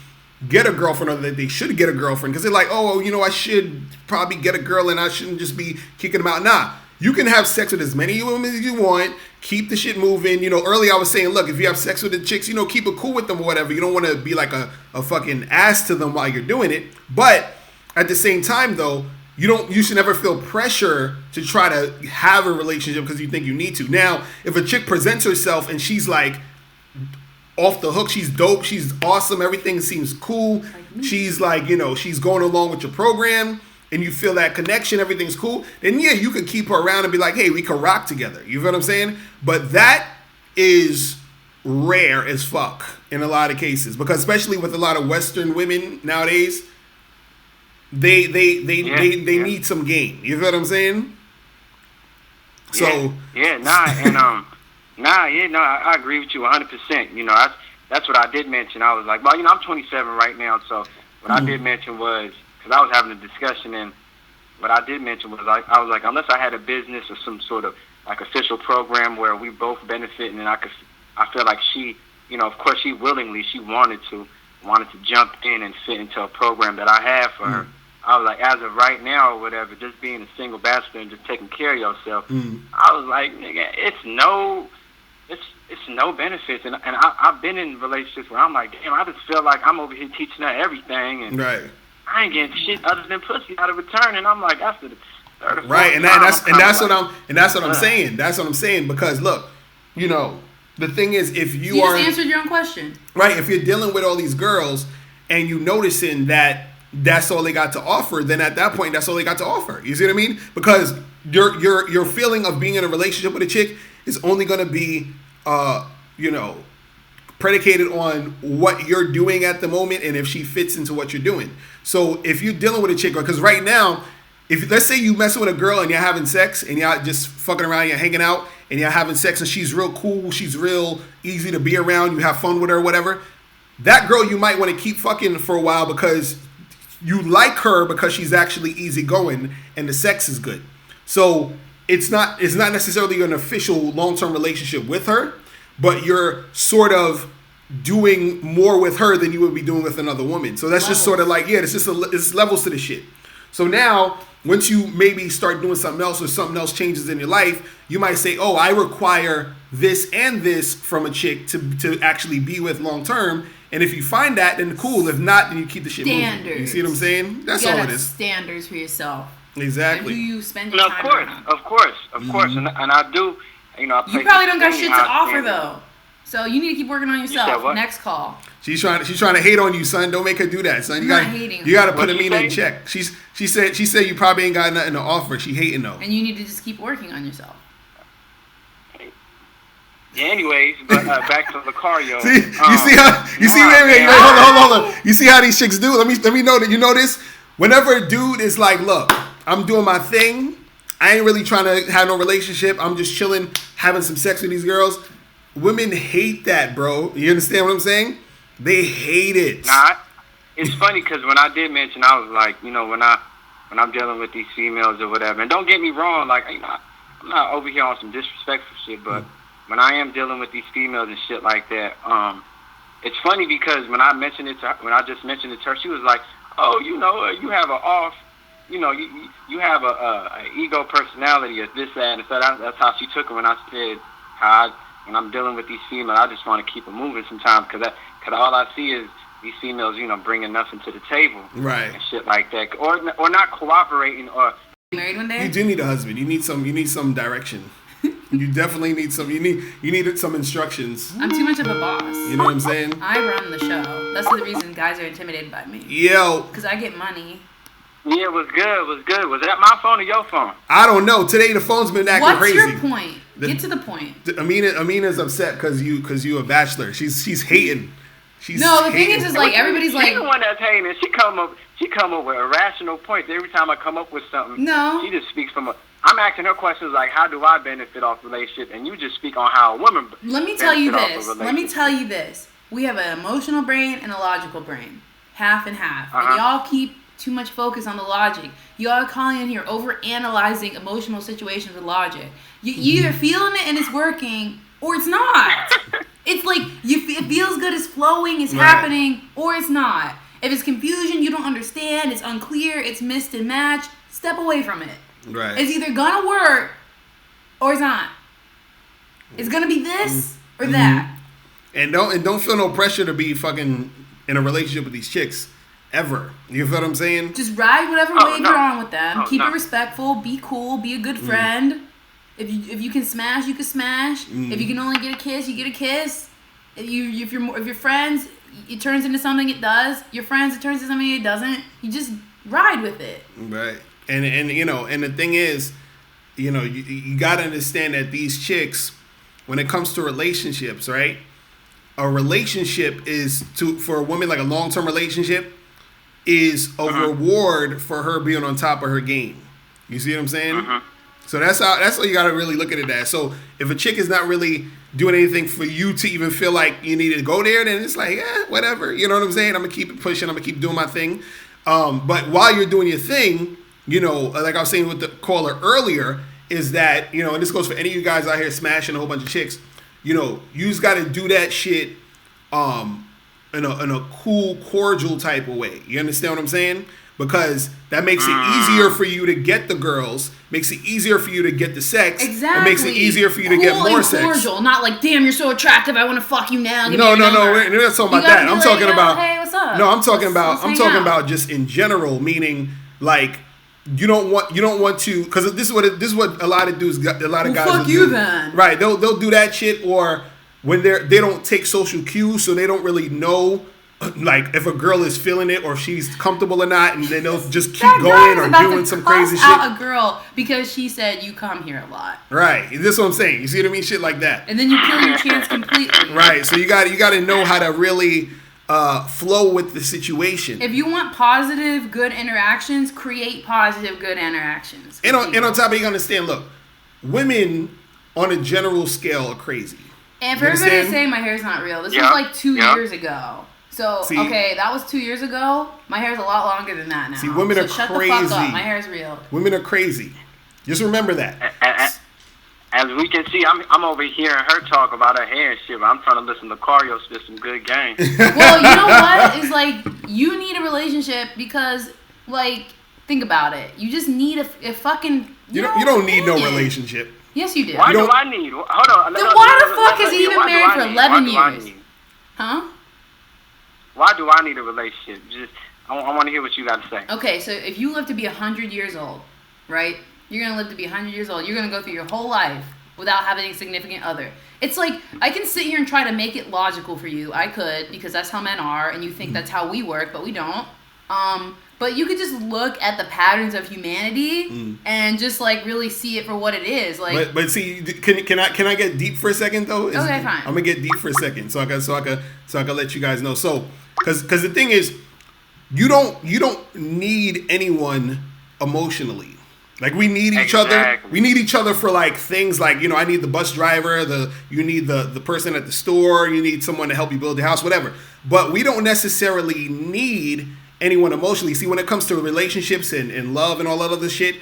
get a girlfriend or that they should get a girlfriend because they're like, oh, I should probably get a girl and I shouldn't just be kicking them out. Nah. You can have sex with as many women as you want. Keep the shit moving. Earlier I was saying, look, if you have sex with the chicks, keep it cool with them or whatever. You don't want to be like a fucking ass to them while you're doing it. But at the same time, though, you should never feel pressure to try to have a relationship because you think you need to. Now, if a chick presents herself and she's like off the hook, she's dope, she's awesome, everything seems cool, she's like, she's going along with your program, and you feel that connection, everything's cool, then yeah, you could keep her around and be like, hey, we can rock together. You feel what I'm saying? But that is rare as fuck in a lot of cases, because especially with a lot of Western women nowadays, they need some game. You feel what I'm saying? So I agree with you 100%. That's what I did mention. I was like, well, I'm 27 right now, so what I did mention was, because I was having a discussion, and what I did mention was I was like, unless I had a business or some sort of like official program where we both benefit, and I feel like she, of course she willingly, she wanted to jump in and fit into a program that I have for her. I was like, as of right now or whatever, just being a single bachelor and just taking care of yourself, I was like, nigga, it's no benefits. And I've been in relationships where I'm like, damn, I just feel like I'm over here teaching her everything, and right. I ain't getting shit other than pussy out of return. And I'm like, after the third or fourth right, and time, that's what I'm saying. That's what I'm saying, because look, the thing is, if you just answered your own question, right? If you're dealing with all these girls and you noticing that that's all they got to offer, then at that point, that's all they got to offer. You see what I mean? Because your feeling of being in a relationship with a chick is only going to be, predicated on what you're doing at the moment and if she fits into what you're doing. So if you're dealing with a chick, because right now, if let's say you messing with a girl and you're having sex and y'all just fucking around, you're hanging out and you're having sex and she's real cool, she's real easy to be around, you have fun with her, whatever. That girl you might want to keep fucking for a while because you like her because she's actually easygoing and the sex is good. So it's not necessarily an official long-term relationship with her, but you're sort of doing more with her than you would be doing with another woman. So that's just sort of like, it's levels to the shit. So now, once you maybe start doing something else or something else changes in your life, you might say, oh, I require this and this from a chick to actually be with long-term. And if you find that, then cool. If not, then you keep the shit moving. You see what I'm saying? That's all it is. Standards for yourself. Exactly. And who you spend your time around. Of course. And I do, I you probably don't got shit to offer, though. So you need to keep working on yourself. Next call. She's trying to hate on you, son. Don't make her do that, son. You got to put Amina in check. She said you probably ain't got nothing to offer. She hating though. And you need to just keep working on yourself. Yeah, anyways, but back to Locario. Hold on. You see how these chicks do? Let me know that you know this. Whenever a dude is like, look, I'm doing my thing. I ain't really trying to have no relationship. I'm just chilling, having some sex with these girls. Women hate that, bro. You understand what I'm saying? They hate it. Nah, it's funny because when I did mention, I was like, when I'm dealing with these females or whatever, and don't get me wrong, like, I'm not over here on some disrespectful shit, but when I am dealing with these females and shit like that, it's funny because when I just mentioned it to her, she was like, oh, you have a off, you have a ego personality, or this, that, and so that's how she took it when I said when I'm dealing with these females, I just want to keep it moving sometimes because all I see is these females, bringing nothing to the table, right, and shit like that, or not cooperating, or married one day. You do need a husband. You need some direction. You definitely need some. You needed some instructions. I'm too much of a boss. You know what I'm saying? I run the show. That's the reason guys are intimidated by me. Yo, because I get money. Yeah, it was good. Was that my phone or your phone? I don't know. Today the phone's been acting crazy. What's your point? Get to the point. Amina's upset because you a bachelor. She's hating. The thing is like everybody's like, she's the one that's hating. She come up with irrational points every time I come up with something. No, she just speaks from I'm asking her questions like, how do I benefit off relationship, and you just speak on how a woman. Let me tell you this. We have an emotional brain and a logical brain, half and half, and y'all keep too much focus on the logic. Y'all calling in here over analyzing emotional situations with logic. You either feeling it and it's working, or it's not. It's like it feels good, it's flowing, it's happening, or it's not. If it's confusion, you don't understand, it's unclear, it's missed and matched, step away from it. Right. It's either gonna work or it's not. It's gonna be this or that. And don't feel no pressure to be fucking in a relationship with these chicks ever. You feel what I'm saying? Just ride whatever wave you're on with them. Keep it respectful. Be cool. Be a good friend. If you can smash, you can smash. If you can only get a kiss, you get a kiss. If you're friends, it turns into something it does. Your friends, it turns into something it doesn't. You just ride with it. Right. And the thing is, you gotta understand that these chicks, when it comes to relationships, right? A relationship is for a woman, like a long-term relationship, is a reward for her being on top of her game. You see what I'm saying? So that's how you gotta really look at it as. So if a chick is not really doing anything for you to even feel like you need to go there, then it's like, whatever. You know what I'm saying? I'm gonna keep it pushing. I'm gonna keep doing my thing. But while you're doing your thing, you know, like I was saying with the caller earlier, is that, you know, and this goes for any of you guys out here smashing a whole bunch of chicks, you know, you just got to do that shit in a cool, cordial type of way. You understand what I'm saying? Because that makes it easier for you to get the girls, makes it easier for you to get the sex. Exactly. It makes it easier for you to get more and sex. Cordial, not like, damn, you're so attractive, I want to fuck you now. No, we're not talking about that. I'm talking about, hey, what's up? No, I'm talking let's about just in general, meaning like you don't want to, because this is what a lot of dudes, a lot of guys fuck will you do. then. Right, they'll do that shit, or when they don't take social cues, so they don't really know like if a girl is feeling it or if she's comfortable or not, and then they'll just keep going or doing some crazy shit. Out a girl because she said you come here a lot. Right, this is what I'm saying. You see what I mean? Shit like that. And then you kill your chance completely. Right, so you got to know how to really flow with the situation. If you want positive, good interactions, create positive, good interactions. And on top of it, you understand, look, women on a general scale are crazy. And for everybody to say my hair's not real, this was like 2 years ago. So, okay, that was 2 years ago. My hair's a lot longer than that now. See, women are shut crazy. The fuck up. My hair's real. Women are crazy. Just remember that. As we can see, I'm over hearing her talk about her hair and shit, but I'm trying to listen to Locario spit some good game. Well, you know what? It's like, you need a relationship because, like, think about it. You just need a fucking... You don't need no relationship. Yes, you do. Why do I need... Hold on. Then why the fuck is he even married for 11 years? Huh? Why do I need a relationship? Just, I want to hear what you got to say. Okay, so if you live to be 100 years old, right? You're going to live to be 100 years old. You're going to go through your whole life without having a significant other. It's like, I can sit here and try to make it logical for you. I could, because that's how men are, and you think that's how we work, but we don't. But you could just look at the patterns of humanity and just like really see it for what it is. Like, but see, can I get deep for a second though? Okay, fine. I'm gonna get deep for a second, so I can let you guys know. So, because the thing is, you don't need anyone emotionally. Like, we need each other. We need each other for like things like, you know, I need the bus driver, you need the person at the store, you need someone to help you build the house, whatever. But we don't necessarily need anyone emotionally. See, when it comes to relationships and love and all that other shit,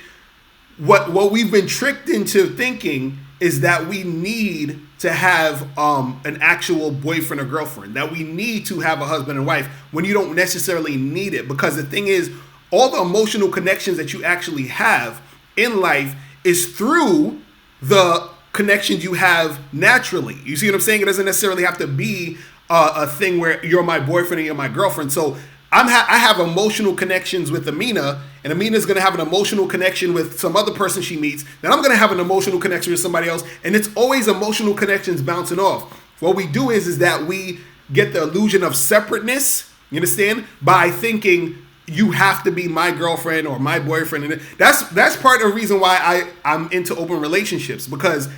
what we've been tricked into thinking is that we need to have an actual boyfriend or girlfriend, that we need to have a husband and wife, when you don't necessarily need it. Because the thing is, all the emotional connections that you actually have in life is through the connections you have naturally. You see what I'm saying? It doesn't necessarily have to be a thing where you're my boyfriend and you're my girlfriend. So I have emotional connections with Amina, and Amina's going to have an emotional connection with some other person she meets. Then I'm going to have an emotional connection with somebody else, and it's always emotional connections bouncing off. What we do is that we get the illusion of separateness, you understand, by thinking you have to be my girlfriend or my boyfriend. And that's part of the reason why I'm into open relationships, because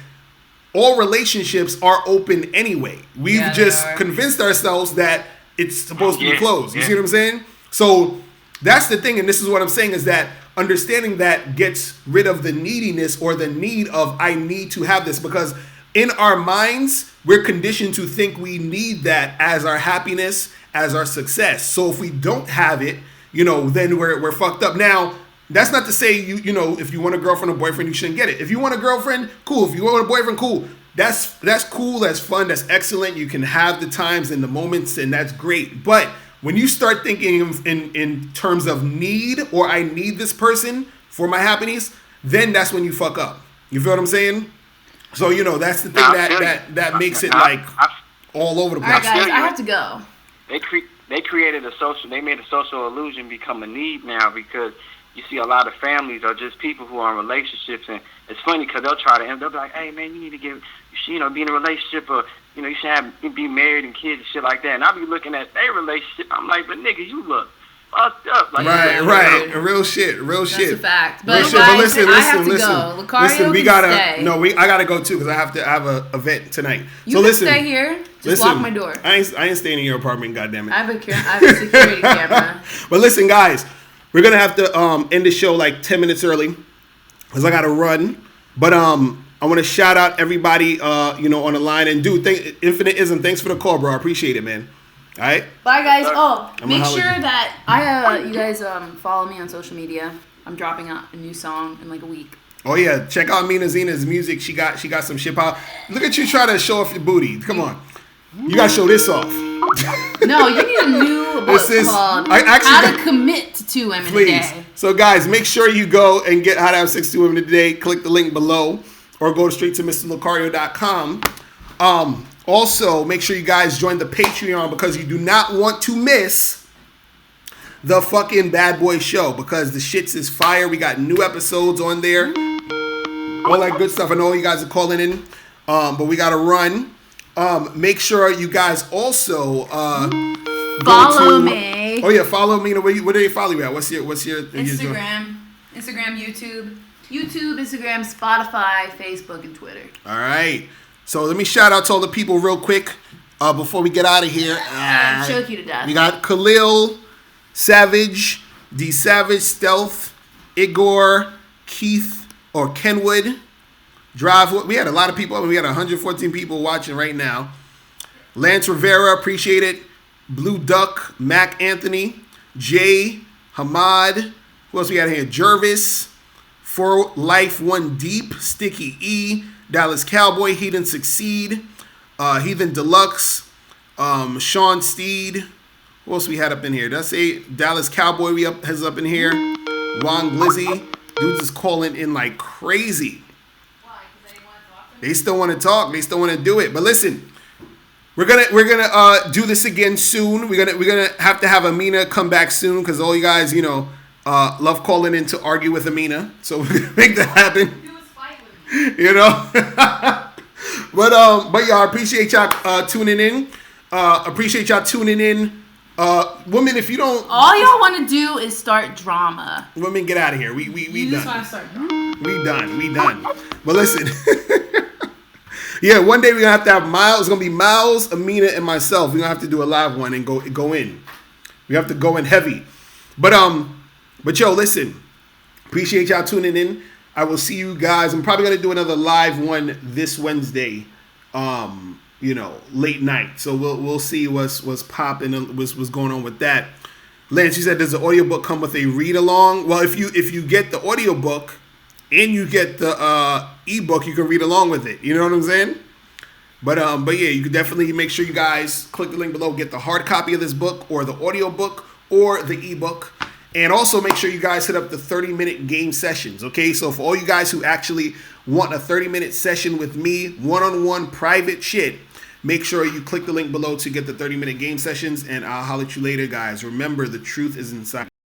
all relationships are open anyway. We've just convinced ourselves that it's supposed to be closed. You see what I'm saying? So that's the thing, and this is what I'm saying, is that understanding that gets rid of the neediness or the need of I need to have this, because in our minds, we're conditioned to think we need that as our happiness, as our success. So if we don't have it, you know, then we're fucked up. Now, that's not to say you know, if you want a girlfriend or boyfriend, you shouldn't get it. If you want a girlfriend, cool. If you want a boyfriend, cool. That's cool, that's fun, that's excellent. You can have the times and the moments, and that's great. But when you start thinking in terms of need, or I need this person for my happiness, then that's when you fuck up. You feel what I'm saying? So, you know, that's the thing that makes it like all over the place. All right, guys, I have to go. They made a social illusion become a need now, because you see a lot of families are just people who are in relationships, and it's funny because they'll be like, hey man, you need to be in a relationship, or you know, you should be married and kids and shit like that. And I'll be looking at their relationship, I'm like, but nigga, you look fucked up. Like, right. Real shit. That's a fact. But guys, but listen, I have to go. Locario we can gotta stay. No, I gotta go too, because I have an event tonight. You can stay here. Just lock my door. I ain't staying in your apartment, goddammit. I have a security camera. But listen, guys, we're gonna have to end the show like 10 minutes early, because I gotta run. But I want to shout out everybody on the line, and dude, Infinite Ism, thanks for the call, bro. I appreciate it, man. All right. Bye, guys. Oh, I'm make gonna sure holler. that you guys follow me on social media. I'm dropping out a new song in like a week. Oh yeah, check out Amina Zena's music. She got some shit out. Look at you trying to show off your booty. Come on, you gotta show this off. No, you need a new book called How to Commit to 2 Women a Day. So guys, make sure you go and get How to Have Sex 2 Women a Day. Click the link below, or go straight to MrLocario.com. Also, make sure you guys join the Patreon, because you do not want to miss the fucking Bad Boy Show, because the shits is fire. We got new episodes on there, all that good stuff. I know all you guys are calling in, but we got to run. Make sure you guys also follow me. Oh yeah, follow me. Where do they follow you at? What's your Instagram, YouTube, Instagram, Spotify, Facebook, and Twitter. All right. So let me shout out to all the people real quick before we get out of here. I'll choke you to death. We got Khalil, Savage, D Savage, Stealth, Igor, Keith, or Kenwood. Drive. We had a lot of people. We had 114 people watching right now. Lance Rivera, appreciate it. Blue Duck, Mac Anthony, Jay, Hamad. Who else we got here? Jervis, For Life One Deep, Sticky E, Dallas Cowboy, Heathen Succeed, Heathen Deluxe, Sean Steed. Who else we had up in here? Did I say Dallas Cowboy has up in here? Juan Glizzy. Dudes is calling in like crazy. They still want to talk. They still want to do it. But listen, we're gonna do this again soon. We're gonna have to have Amina come back soon, because all you guys love calling in to argue with Amina. So we're gonna make that happen. But y'all, appreciate y'all tuning in. Appreciate y'all tuning in. Women, if you don't, all y'all want to do is start drama. Women, get out of here. We you done. Just want to start drama. We done. But listen. Yeah, one day we're gonna have to have Miles. It's gonna be Miles, Amina, and myself. We're gonna have to do a live one and go in. We have to go in heavy. But yo, listen. Appreciate y'all tuning in. I will see you guys. I'm probably gonna do another live one this Wednesday. Late night. So we'll see what's popping, what's going on with that. Lance, you said, does the audiobook come with a read along? Well, if you get the audiobook and you get the ebook, you can read along with it. You know what I'm saying? But yeah, you can definitely make sure you guys click the link below, get the hard copy of this book, or the audiobook, or the ebook. And also make sure you guys hit up the 30-minute game sessions, okay? So for all you guys who actually want a 30-minute session with me, one-on-one private shit, make sure you click the link below to get the 30-minute game sessions, and I'll holler at you later, guys. Remember, the truth is inside.